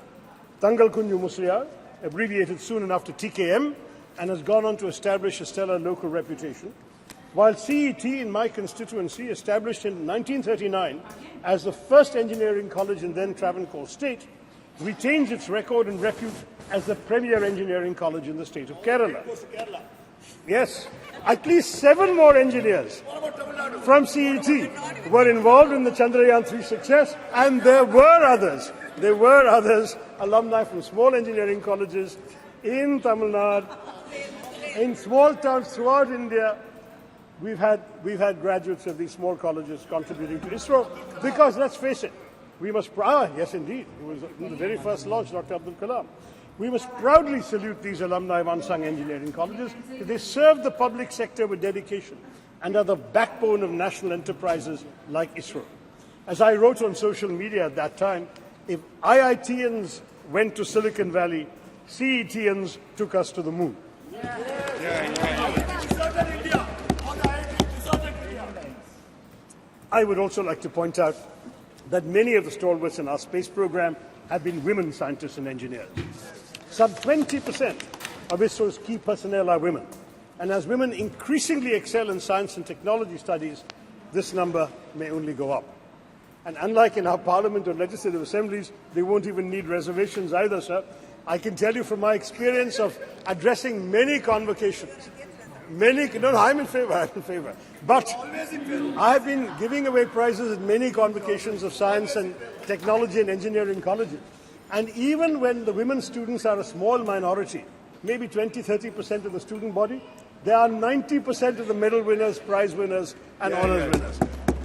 Tangal Kunju Musliar, abbreviated soon enough to TKM, and has gone on to establish a stellar local reputation, while CET in my constituency, established in 1939 as the first engineering college in then Travancore state, retains its record and repute as the premier engineering college in the state of Kerala. Yes, at least 7 more engineers from CET were involved in the Chandrayaan 3 success, and there were others, alumni from small engineering colleges in Tamil Nadu, in small towns throughout India. We've had graduates of these small colleges contributing to ISRO because, let's face it, we must, yes indeed, it was the very first launch, Dr. Abdul Kalam. We must proudly salute these alumni of unsung engineering colleges because they serve the public sector with dedication and are the backbone of national enterprises like ISRO. As I wrote on social media at that time, if IITians went to Silicon Valley, CETians took us to the moon. I would also like to point out that many of the stalwarts in our space program have been women scientists and engineers. Some 20% of ISRO's key personnel are women. And as women increasingly excel in science and technology studies, this number may only go up. And unlike in our parliament or legislative assemblies, they won't even need reservations either, sir. I can tell you from my experience of addressing many convocations, I'm in favor. But I have been giving away prizes at many convocations of science and technology and engineering colleges. And even when the women students are a small minority, maybe 20-30% of the student body, they are 90% of the medal winners, prize winners, and honours winners.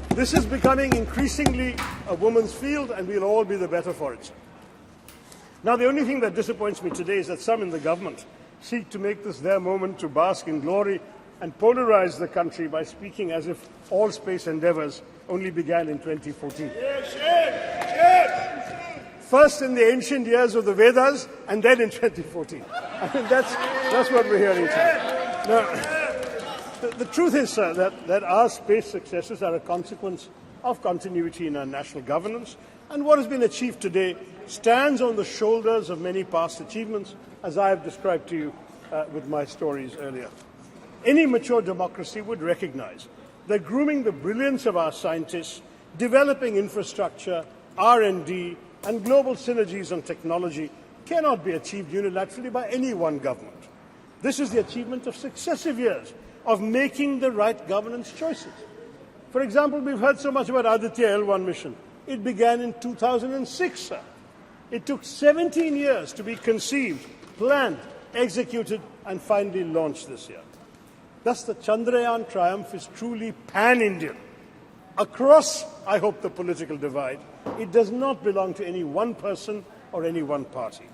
This is becoming increasingly a woman's field, and we'll all be the better for it. Now, the only thing that disappoints me today is that some in the government seek to make this their moment to bask in glory and polarize the country by speaking as if all space endeavours only began in 2014. First in the ancient years of the Vedas, and then in 2014. I mean, that's what we're hearing today. Now, the truth is, sir, that our space successes are a consequence of continuity in our national governance, and what has been achieved today stands on the shoulders of many past achievements, as I have described to you with my stories earlier. Any mature democracy would recognize that grooming the brilliance of our scientists, developing infrastructure, R&D, and global synergies on technology cannot be achieved unilaterally by any one government. This is the achievement of successive years of making the right governance choices. For example, we've heard so much about Aditya L1 mission. It began in 2006, sir. It took 17 years to be conceived, planned, executed, and finally launched this year. Thus, the Chandrayaan triumph is truly pan-Indian. Across, I hope, the political divide, it does not belong to any one person or any one party.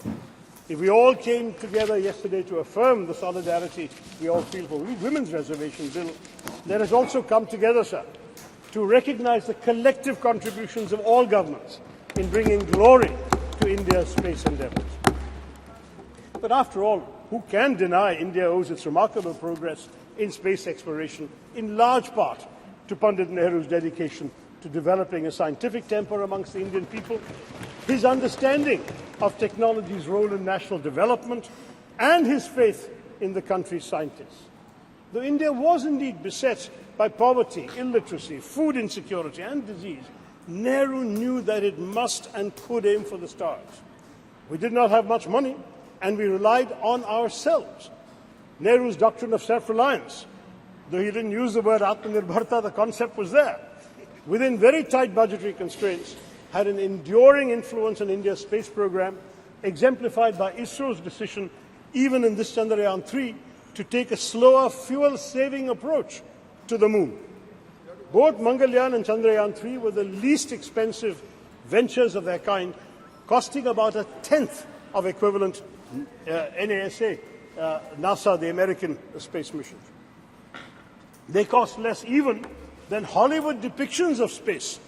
If we all came together yesterday to affirm the solidarity we all feel for women's reservation bill, let us also come together, sir, to recognize the collective contributions of all governments in bringing glory to India's space endeavours. But after all, who can deny India owes its remarkable progress in space exploration in large part to Pandit Nehru's dedication to developing a scientific temper amongst the Indian people, his understanding of technology's role in national development, and his faith in the country's scientists. Though India was indeed beset by poverty, illiteracy, food insecurity, and disease, Nehru knew that it must and could aim for the stars. We did not have much money, and we relied on ourselves. Nehru's doctrine of self-reliance, though he didn't use the word Atmanirbharta, the concept was there, within very tight budgetary constraints, had an enduring influence on India's space program, exemplified by ISRO's decision, even in this Chandrayaan-3, to take a slower, fuel-saving approach to the moon. Both Mangalyaan and Chandrayaan-3 were the least expensive ventures of their kind, costing about a tenth of equivalent NASA, NASA, the American space missions. They cost less even than Hollywood depictions of space.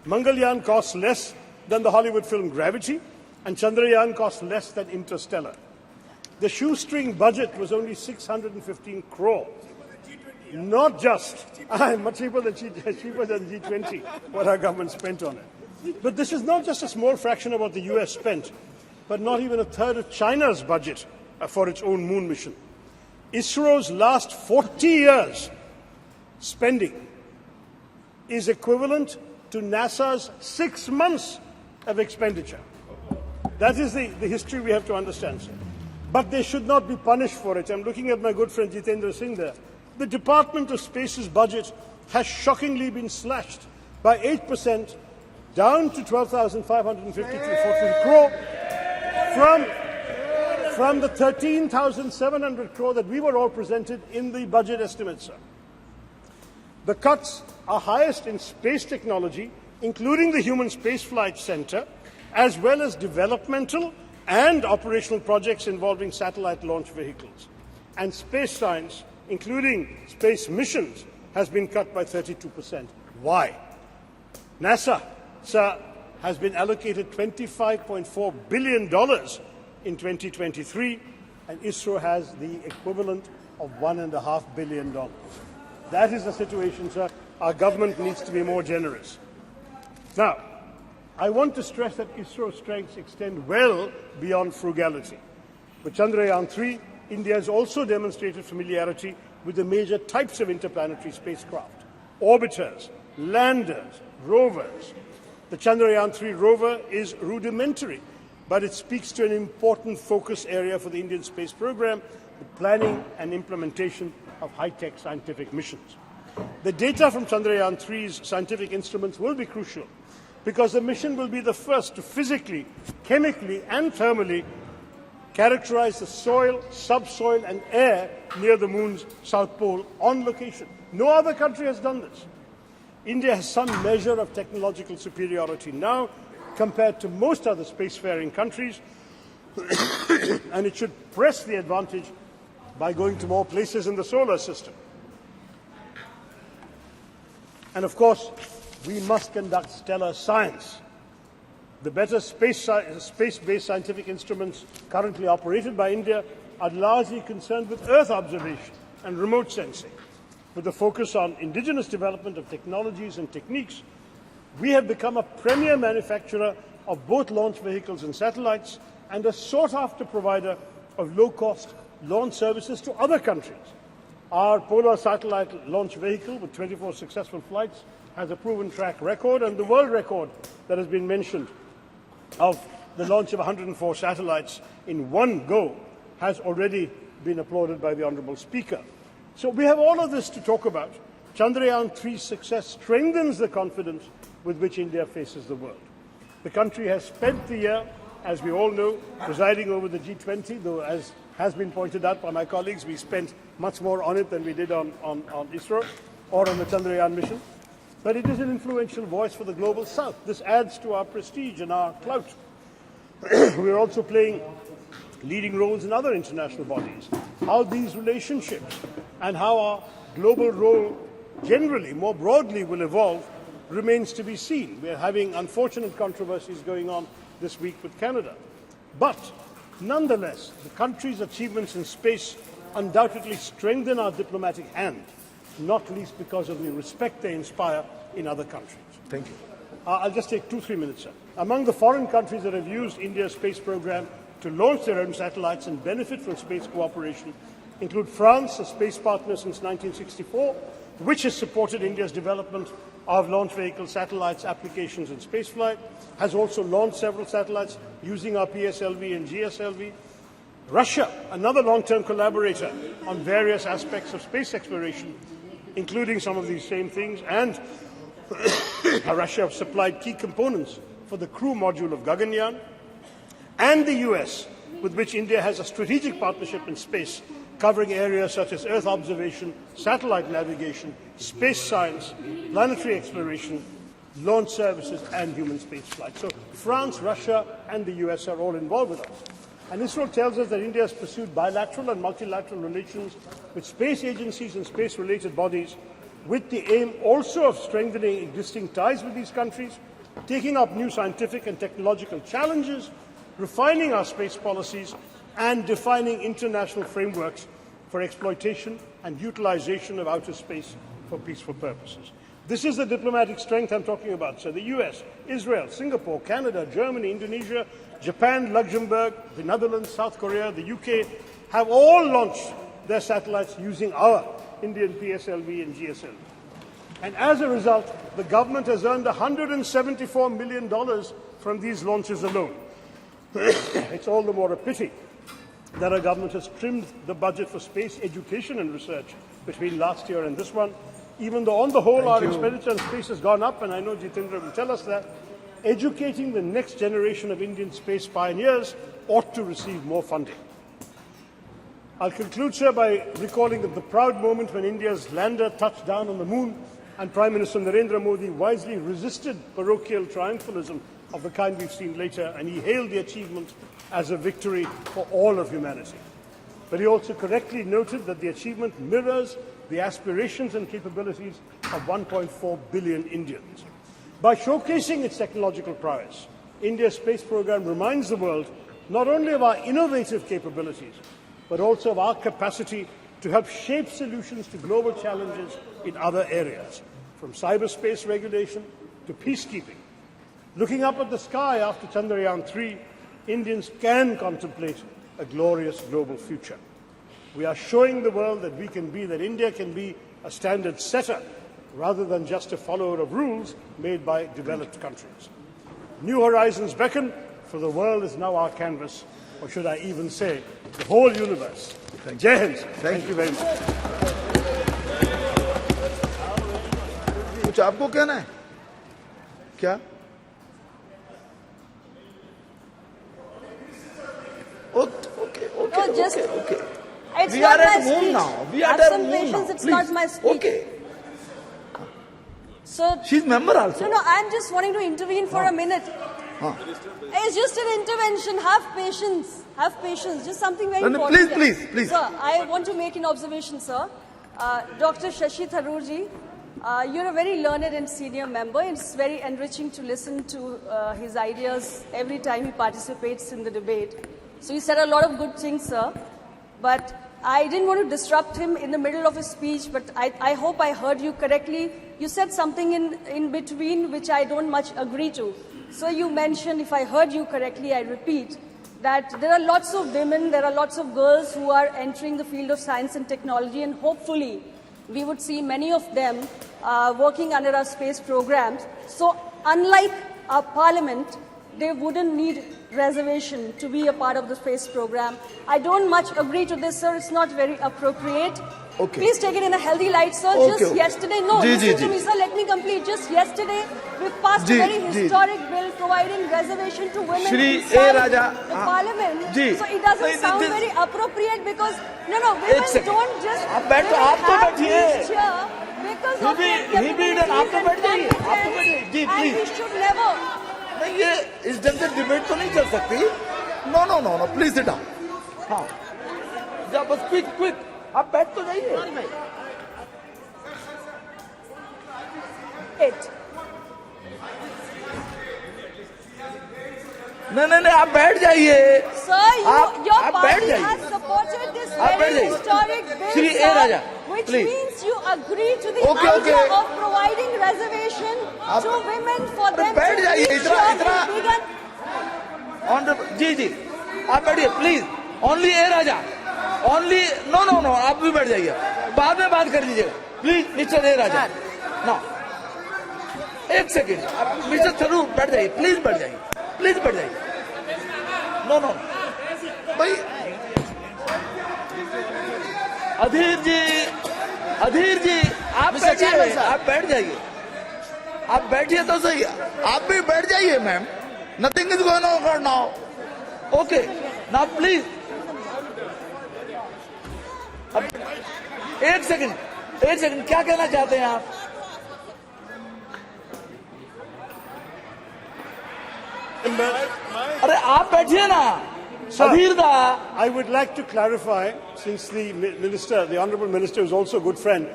Mangalyaan costs less than the Hollywood film Gravity, and Chandrayaan costs less than Interstellar. The shoestring budget was only 615 crore. Not just, much cheaper than G20, what our government spent on it. But this is not just a small fraction of what the US spent, but not even a third of China's budget for its own moon mission. ISRO's last 40 years spending is equivalent to NASA's 6 months of expenditure. That is the history we have to understand, sir. But they should not be punished for it. I'm looking at my good friend Jitendra Singh there. The Department of Space's budget has shockingly been slashed by 8%, down to 12,553 crore from the 13,700 crore that we were all presented in the budget estimates, sir. The cuts are highest in space technology, including the Human Spaceflight Center, as well as developmental and operational projects involving satellite launch vehicles. And space science, including space missions, has been cut by 32%. Why? NASA, sir, has been allocated $25.4 billion in 2023, and ISRO has the equivalent of $1.5 billion. That is the situation, sir. Our government needs to be more generous. Now, I want to stress that ISRO's strengths extend well beyond frugality. With Chandrayaan-3, India has also demonstrated familiarity with the major types of interplanetary spacecraft: orbiters, landers, rovers. The Chandrayaan-3 rover is rudimentary, but it speaks to an important focus area for the Indian space program, the planning and implementation of high-tech scientific missions. The data from Chandrayaan-3's scientific instruments will be crucial because the mission will be the first to physically, chemically and thermally characterize the soil, subsoil and air near the moon's south pole on location. No other country has done this. India has some measure of technological superiority now compared to most other spacefaring countries, and it should press the advantage by going to more places in the solar system. And of course, we must conduct stellar science. The better space-based scientific instruments currently operated by India are largely concerned with Earth observation and remote sensing. With a focus on indigenous development of technologies and techniques, we have become a premier manufacturer of both launch vehicles and satellites and a sought-after provider of low-cost launch services to other countries. Our Polar satellite launch vehicle, with 24 successful flights, has a proven track record, and the world record that has been mentioned of the launch of 104 satellites in one go has already been applauded by the Honourable Speaker. So we have all of this to talk about. Chandrayaan-3's success strengthens the confidence with which India faces the world. The country has spent the year, as we all know, presiding over the G20, though as has been pointed out by my colleagues, we spent much more on it than we did on ISRO or on the Chandrayaan mission. But it is an influential voice for the global south. This adds to our prestige and our clout. We are also playing leading roles in other international bodies. How these relationships and how our global role generally, more broadly, will evolve remains to be seen. We are having unfortunate controversies going on this week with Canada. But nonetheless, the country's achievements in space undoubtedly strengthen our diplomatic hand, not least because of the respect they inspire in other countries. Thank you. I'll just take 2-3 minutes, sir. Among the foreign countries that have used India's space program to launch their own satellites and benefit from space cooperation include France, a space partner since 1964, which has supported India's development of launch vehicle satellites, applications and spaceflight, has also launched several satellites using our PSLV and GSLV. Russia, another long-term collaborator on various aspects of space exploration, including some of these same things, and Russia supplied key components for the crew module of Gaganyaan, and the US, with which India has a strategic partnership in space, covering areas such as Earth observation, satellite navigation, space science, planetary exploration, launch services, and human spaceflight. So France, Russia, and the US are all involved with us. And ISRO tells us that India has pursued bilateral and multilateral relations with space agencies and space-related bodies with the aim also of strengthening existing ties with these countries, taking up new scientific and technological challenges, refining our space policies, and defining international frameworks for exploitation and utilization of outer space for peaceful purposes. This is the diplomatic strength I'm talking about. So the US, Israel, Singapore, Canada, Germany, Indonesia, Japan, Luxembourg, the Netherlands, South Korea, the UK have all launched their satellites using our Indian PSLV and GSLV. And as a result, the government has earned $174 million from these launches alone. It's all the more a pity that our government has trimmed the budget for space education and research between last year and this one, even though on the whole our expenditure on space has gone up, and I know Jitendra will tell us that. Educating the next generation of Indian space pioneers ought to receive more funding. I'll conclude, sir, by recalling the proud moment when India's lander touched down on the moon and Prime Minister Narendra Modi wisely resisted parochial triumphalism of the kind we've seen later, and he hailed the achievement as a victory for all of humanity. But he also correctly noted that the achievement mirrors the aspirations and capabilities of 1.4 billion Indians. By showcasing its technological prowess, India's space program reminds the world not only of our innovative capabilities, but also of our capacity to help shape solutions to global challenges in other areas, from cyberspace regulation to peacekeeping. Looking up at the sky after Chandrayaan-3, Indians can contemplate a glorious global future. We are showing the world that India can be a standard setter rather than just a follower of rules made by developed countries. New horizons beckon, for the world is now our canvas, or should I even say, the whole universe. Jai Hind. Thank you very much. कुछ आपको कहना है क्या? Okay. No, just- Okay. It's We not are my at home speech. now. We are Have at some home patience, now. it's Please. not my speech. Okay. So, She's member also. no, I'm just wanting to intervene for a minute. It's just an intervention. Have patience. Have patience. Just something very No, no, important. please. Sir, I want to make an observation, sir. Dr. Shashi Tharoor ji, you're a very learned and senior member. It's very enriching to listen to his ideas every time he participates in the debate. So you said a lot of good things, sir. But I didn't want to disrupt him in the middle of his speech, but I hope I heard you correctly. You said something in between which I don't much agree to. So you mentioned, if I heard you correctly, I repeat, that there are lots of women, there are lots of girls who are entering the field of science and technology, and hopefully we would see many of them working under our space programs. So unlike our parliament, they wouldn't need reservation to be a part of the space program. I don't much agree to this, sir. It's not very appropriate. Okay. Please take it in a healthy light, sir. Okay, Just okay. yesterday, no, Ji, listen ji, to ji. me, sir. Let me complete. Just yesterday, we passed Ji, a very ji. historic bill providing reservation to women Shri inside A. Raja, the parliament. Ji. So it doesn't This- sound this- very appropriate because, women second. don't just आप बैठो, women आप तो have बैठिए। these here because of He their be done, आप तो बैठ जाइए, आप तो बैठ जाइए। जी, and we please. should never. नहीं, ये इस ढंग से डिबेट तो नहीं चल सकती. No. Please sit down. हाँ. जा बस क्विक. आप बैठ तो जाइए. It. नहीं, आप बैठ जाइए. Sir, your आप बैठ party जाइए. has supported this आप बैठ very जाइए. historic bill, Shri A. sir, Raja, which please. means you agree to the Okay, idea okay. of providing reservation आप- to women for अरे them बैठ to जाइए, reach इतना- vegan. जी. आप बैठिए please. Only A Raja. Only no. आप भी बैठ जाइए. बाद में बात कर लीजिएगा. Please mister A Raja. No. एक सेकेंड. आप मिस्टर थरूर बैठ जाइए. प्लीज बैठ जाइए. नो. भाई अधीर जी आप बैठिए. आप बैठ जाइए. आप बैठिए तो सही. आप भी बैठ जाइए ma'am. Nothing is going on now. Okay now please. अब एक सेकंड क्या कहना चाहते हैं आप? अरे आप बैठिए ना. अधीर दा. I would like to clarify, since the minister, the honourable minister, who is also a good friend,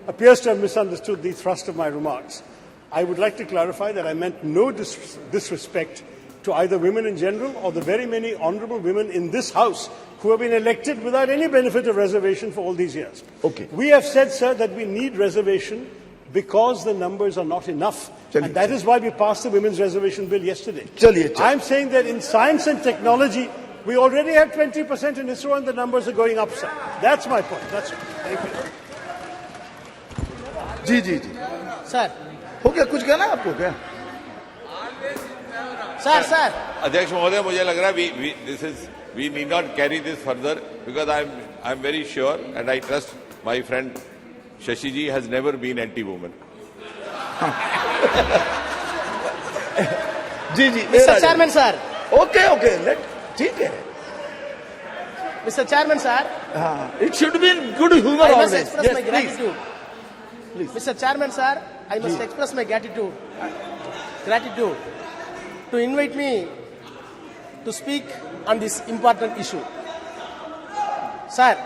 appears to have misunderstood the thrust of my remarks. I would like to clarify that I meant no disrespect to either women in general or the very many honourable women in this House who have been elected without any benefit of reservation for all these years. Okay. We have said, sir, that we need reservation because the numbers are not enough. Chaliye. And that is why we passed the Women's Reservation Bill yesterday. Chaliye. I'm saying that in science and technology, we already have 20% in ISRO and the numbers are going up, sir. That's my point. That's it. Thank you. जी. Sir हो गया. कुछ कहना है आपको क्या? Sir अध्यक्ष महोदय मुझे लग रहा है we need not carry this further because I'm very sure and I trust my friend Shashi ji has never been anti-woman. जी. Mister chairman sir okay let. ठीक है. मिस्टर चेयरमैन सर हाँ. It should be in good humor I must always. express my Yes, gratitude. Please. Mr. Chairman sir, I must express my gratitude to invite me to speak on this important issue. Sir,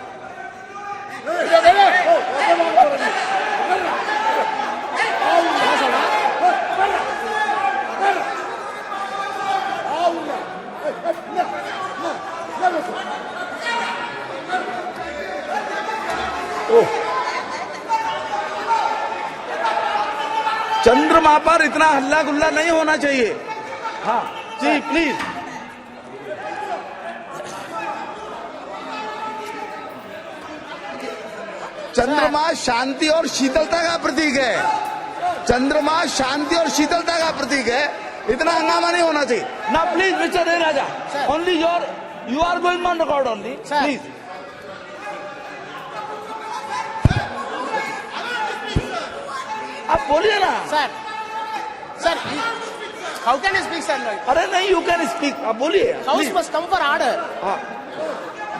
चंद्रमा पर इतना हल्ला गुल्ला नहीं होना चाहिए. हाँ जी please. चंद्रमा शांति और शीतलता का प्रतीक है. चंद्रमा शांति और शीतलता का प्रतीक है. इतना हंगामा नहीं होना चाहिए. Now please, Mr. A. Raja, only you are going on record only. Sir. Please. आप बोलिए ना. Sir, how can you speak, sir? अरे नहीं, you can speak. आप बोलिए. House Please. must come for order.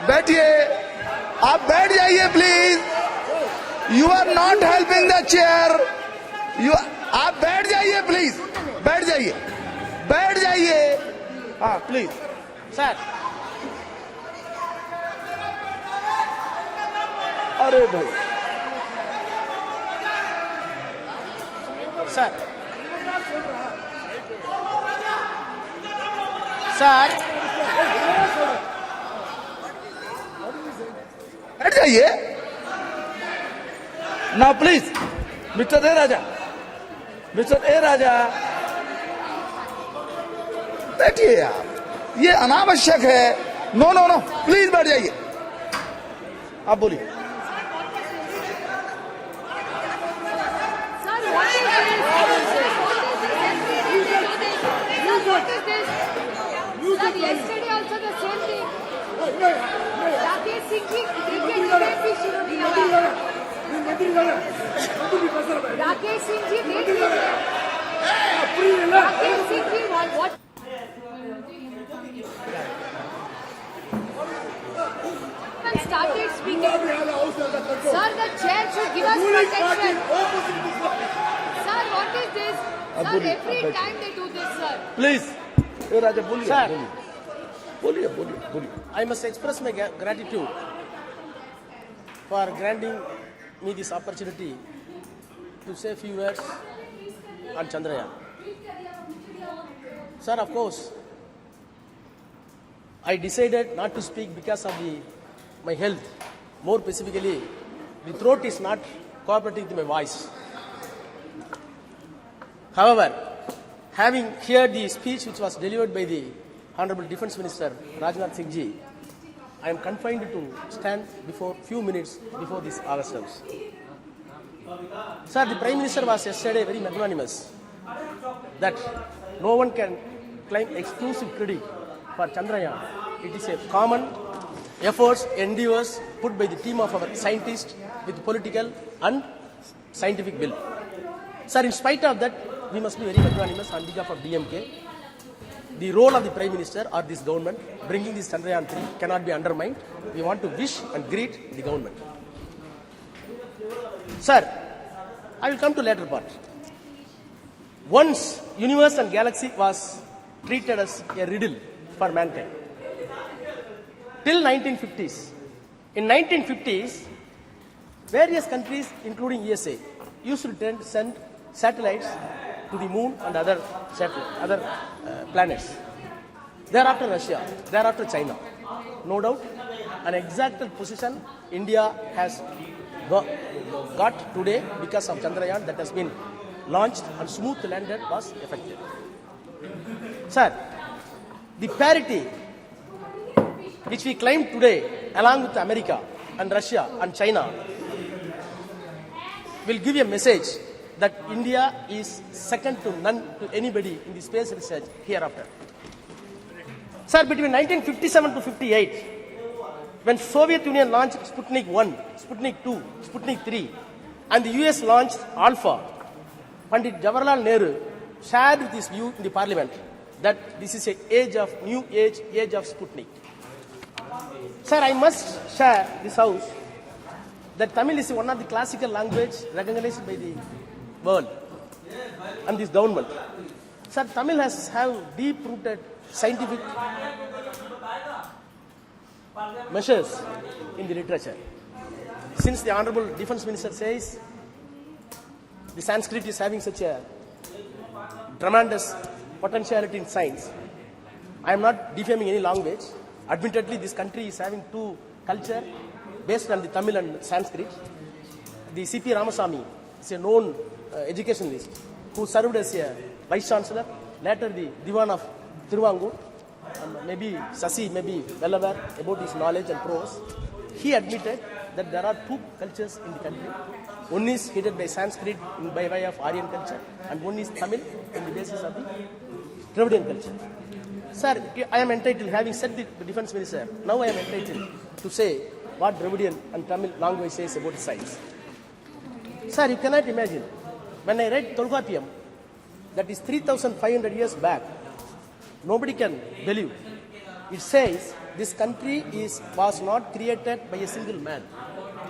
बैठिए. आप बैठ जाइए please. You are not helping the chair. आप बैठ जाइए प्लीज. बैठ जाइए. बैठ जाइए. हाँ प्लीज. Sir, अरे भाई. sir. Sir, बैठ जाइए. Now please, Mr. A. Raja. Mr. A. Raja. बैठिए आप. ये अनावश्यक है. नो नो नो प्लीज बैठ जाइए. आप बोलिए. Sir, what is this? What is this? Sir, yesterday also the same thing. Rakesh Singh ji, देखिए शुरू नहीं हुआ. Rakesh Singh ji, देखिए. Rakesh Singh ji, what? Started speaking. Sir, the chair should give us protection. Sir, what is this? Sir, every time they do this, sir. Please. ए राजा बोलिए. Sir. बोलिए. बोलिए. बोलिए. I must express my gratitude for granting me this opportunity to say a few words on Chandrayaan. Sir, of course, I decided not to speak because of my health. More specifically, the throat is not cooperating with my voice. However, having heard the speech which was delivered by the Honorable Defence Minister Rajnath Singh ji, I am confined to stand before few minutes before this August House. Sir, the Prime Minister was yesterday very magnanimous that no one can claim exclusive credit for Chandrayaan. It is a common efforts, endeavors put by the team of our scientists with political and scientific will. Sir, in spite of that, we must be very magnanimous on behalf of DMK. The role of the Prime Minister or this government bringing this Chandrayaan 3 cannot be undermined. We want to wish and greet the government. Sir, I will come to later part. Once universe and galaxy was treated as a riddle for mankind. Till 1950s. In 1950s, various countries, including USA, used to send satellites to the moon and other planets. Thereafter Russia, thereafter China. No doubt, an exact position India has got today because of Chandrayaan that has been launched and smooth landed was effective. Sir, the parity which we claim today along with America and Russia and China will give a message that India is second to none to anybody in the space research hereafter. Sir, between 1957 to 58, when Soviet Union launched Sputnik 1, Sputnik 2, Sputnik 3, and the US launched Alpha, Pandit Jawaharlal Nehru shared this view in the parliament that this is a new age of Sputnik. Sir, I must share this house that Tamil is one of the classical language recognized by the world and this government. Sir, Tamil has deep-rooted scientific measures in the literature. Since the Honorable Defence Minister says the Sanskrit is having such a tremendous potentiality in science, I am not defaming any language. Admittedly, this country is having two culture based on the Tamil and Sanskrit. The C.P. Ramasamy is a known educationalist who served as a Vice Chancellor later the Diwan of Tiruvangur, and maybe Sasi may be well aware about his knowledge and prose. He admitted that there are two cultures in the country. One is headed by Sanskrit by way of Aryan culture, and one is Tamil on the basis of the Dravidian culture. Sir, I am entitled, having said the defense minister, now I am entitled to say what Dravidian and Tamil language says about science. Sir, you cannot imagine. When I read Tolkappiyam, that is 3,500 years back, nobody can believe. It says this country was not created by a single man.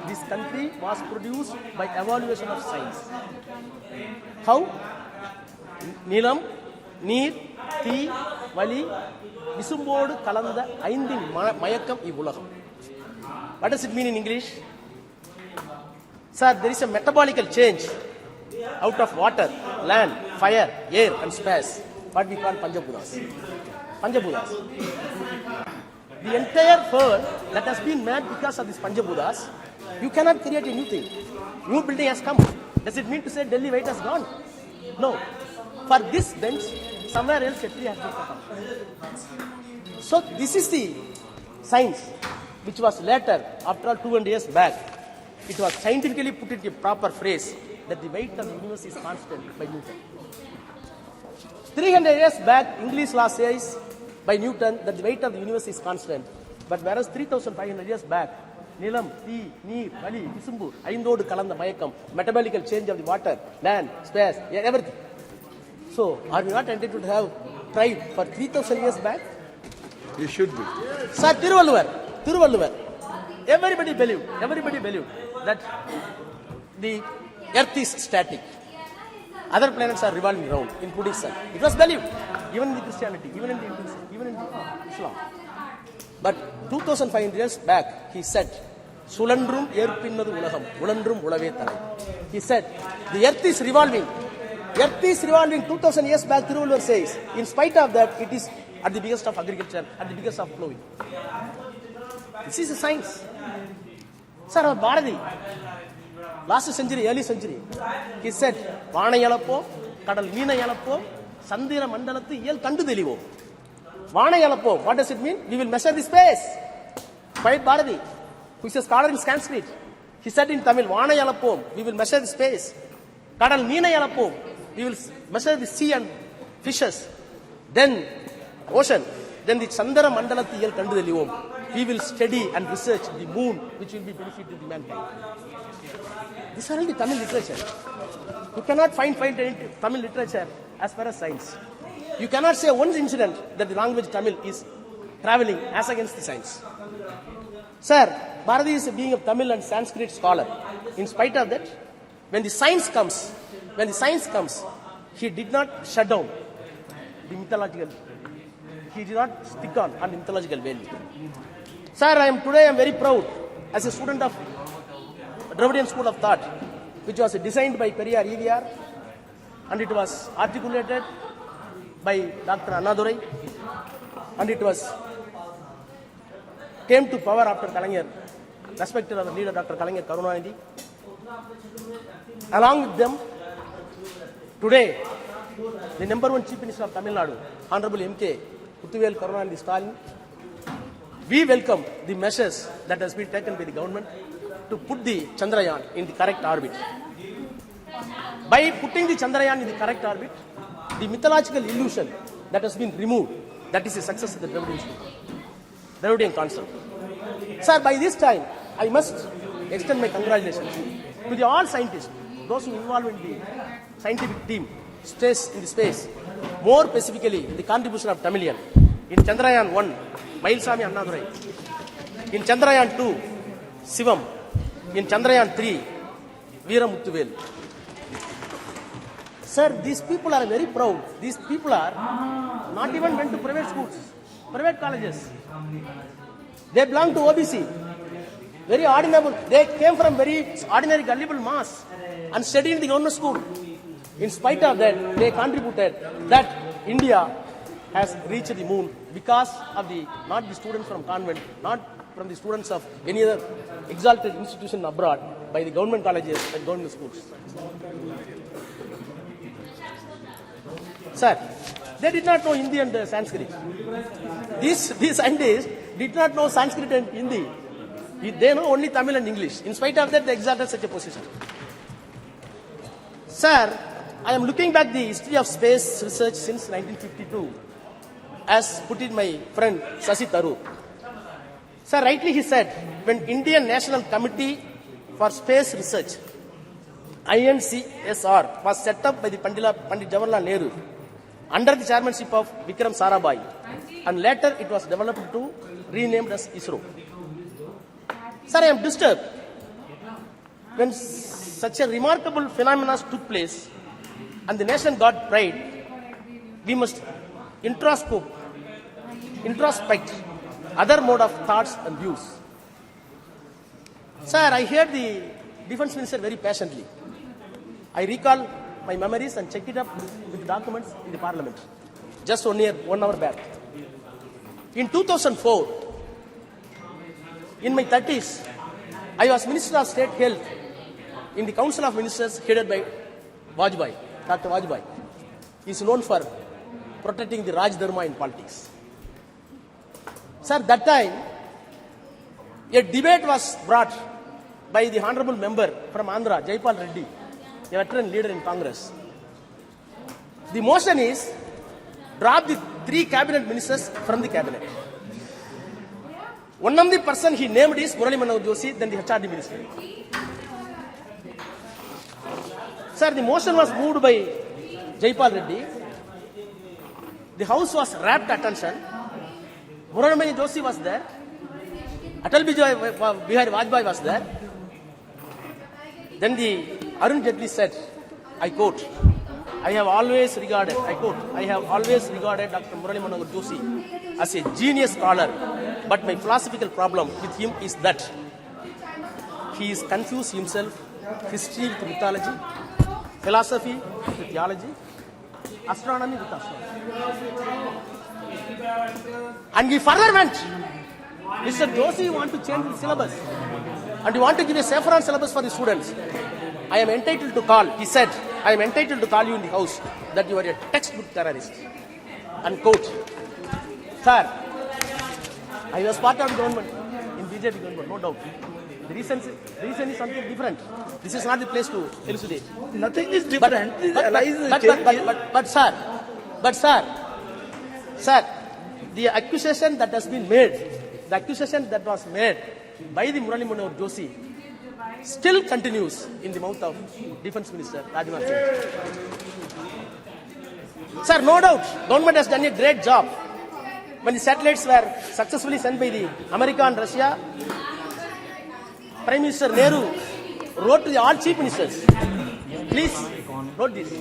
This country was produced by evaluation of science. How? Nilam, Neer, Thi, Vali, Visumbodu Kalanda, Aindin Mayakam Ivulaham. What does it mean in English? Sir, there is a metabolical change out of water, land, fire, air and space, what we call Panchabuddhas. Panchabuddhas. The entire world that has been made because of these Panchabuddhas, you cannot create a new thing. New building has come. Does it mean to say Delhi weight has gone? No. For this bench, somewhere else a tree has been cut off. So this is the science which was later, after all 200 years back, it was scientifically put into a proper phrase that the weight of the universe is constant by Newton. 300 years back, English law says by Newton that the weight of the universe is constant. But whereas 3,500 years back, Nilam, Thi, Neer, Vali, Visumbu, Aindodu Kalanda Mayakam, metabolical change of the water, land, space, everything. So, are we not entitled to have tried for 3,000 years back? You should be. Sir, Tiruvalluvar, everybody believed that the earth is static. Other planets are revolving around, including sun. It was believed, even in the Christianity, even in the Hinduism, even in the Islam. But 2,500 years back, he said, Sulandrum Yerpinnadu Ulaham, Ulandrum Ulavetharai. He said, the earth is revolving. Earth is revolving 2,000 years back, Tiruvalluvar says. In spite of that, it is at the biggest of agriculture, at the biggest of flowing. This is a science. Sir, our Bharati, last century, early century, he said, Vana Yalappo, Kadal Meena Yalappo, Sandira Mandalatu Yel Kandu Delivo. Vana Yalappo, what does it mean? We will measure the space. Poet Bharati, who is a scholar in Sanskrit, he said in Tamil, Vana Yalappo, we will measure the space. Kadal Meena Yalappo, we will measure the sea and fishes. Then ocean. Then the Chandara Mandalati Yel Kandu Delivo. We will study and research the moon, which will be benefit to the mankind. These are all the Tamil literature. You cannot find any Tamil literature as far as science. You cannot say one incident that the language Tamil is traveling as against the science. Sir, Bharati is being a Tamil and Sanskrit scholar. In spite of that, when the science comes, he did not shut down the mythological. He did not stick on the mythological value. Sir, today I am very proud as a student of Dravidian School of Thought, which was designed by Periyar EVR, and it was articulated by Dr. Annadurai, and it came to power after Kalaignar, respected our leader Dr. Kalaignar Karunanidhi. Along with them, today, the number one Chief Minister of Tamil Nadu, Honorable M.K. Muthuvel Karunanidhi Stalin, we welcome the measures that has been taken by the government to put the Chandrayaan in the correct orbit. By putting the Chandrayaan in the correct orbit, the mythological illusion that has been removed, that is a success of the Dravidian concept. Sir, by this time, I must extend my congratulations to all scientists, those who involved in the scientific team, in the space, more specifically the contribution of Tamilian. In Chandrayaan 1, Mailsami Annadurai. In Chandrayaan 2, Sivam. In Chandrayaan 3, Veera Muthuvel. Sir, these people are very proud. These people are not even went to private schools, private colleges. They belong to OBC. Very ordinary. They came from very ordinary gullible mass and studied in the government school. In spite of that, they contributed that India has reached the moon because of not the students from convent, not from the students of any other exalted institution abroad, by the government colleges and government schools. Sir, They did not know Hindi and Sanskrit. These scientists did not know Sanskrit and Hindi. They know only Tamil and English. In spite of that, they exalted such a position. Sir, I am looking back the history of space research since 1952, as put in my friend Shashi Tharoor. Sir, rightly he said, when Indian National Committee for Space Research, INCSR, was set up by the Pandit Jawaharlal Nehru under the chairmanship of Vikram Sarabhai, and later it was developed to renamed as ISRO. Sir, I am disturbed when such a remarkable phenomenon took place and the nation got pride. We must introspect other mode of thoughts and views. Sir, I heard the defense minister very patiently. I recall my memories and checked it up with documents in the parliament just 1 hour back. In 2004, in my 30s, I was Minister of State Health in the Council of Ministers headed by Vajpayee, Dr. Vajpayee. He is known for protecting the Raj Dharma in politics. Sir, that time, a debate was brought by the honorable member from Andhra, Jaipal Reddy, a veteran leader in Congress. The motion is drop the 3 cabinet ministers from the cabinet. One of the person he named is Murali Manohar Joshi, then the HRD minister. Sir, the motion was moved by Jaipal Reddy. The house was rapt attention. Murali Manohar Joshi was there. Atal Bihari Vajpayee was there. Then the Arun Jaitley said, I quote, I have always regarded Dr. Murali Manohar Joshi as a genius scholar, but my philosophical problem with him is that he is confused himself, history with mythology, philosophy with theology, astronomy with astronomy. And he further went, Mr. Joshi, you want to change the syllabus and you want to give a saffron syllabus for the students. I am entitled to call, he said, I am entitled to call you in the house that you are a textbook terrorist. Unquote. Sir, I was part of the government, in BJP government, no doubt. The reason is something different. This is not the place to elucidate. Nothing is different. But sir, the accusation that has been made, the accusation that was made by the Murali Manohar Joshi still continues in the mouth of Defense Minister Rajnath Singh. Sir, no doubt, government has done a great job. When the satellites were successfully sent by the America and Russia, Prime Minister Nehru wrote to all chief ministers, please note this.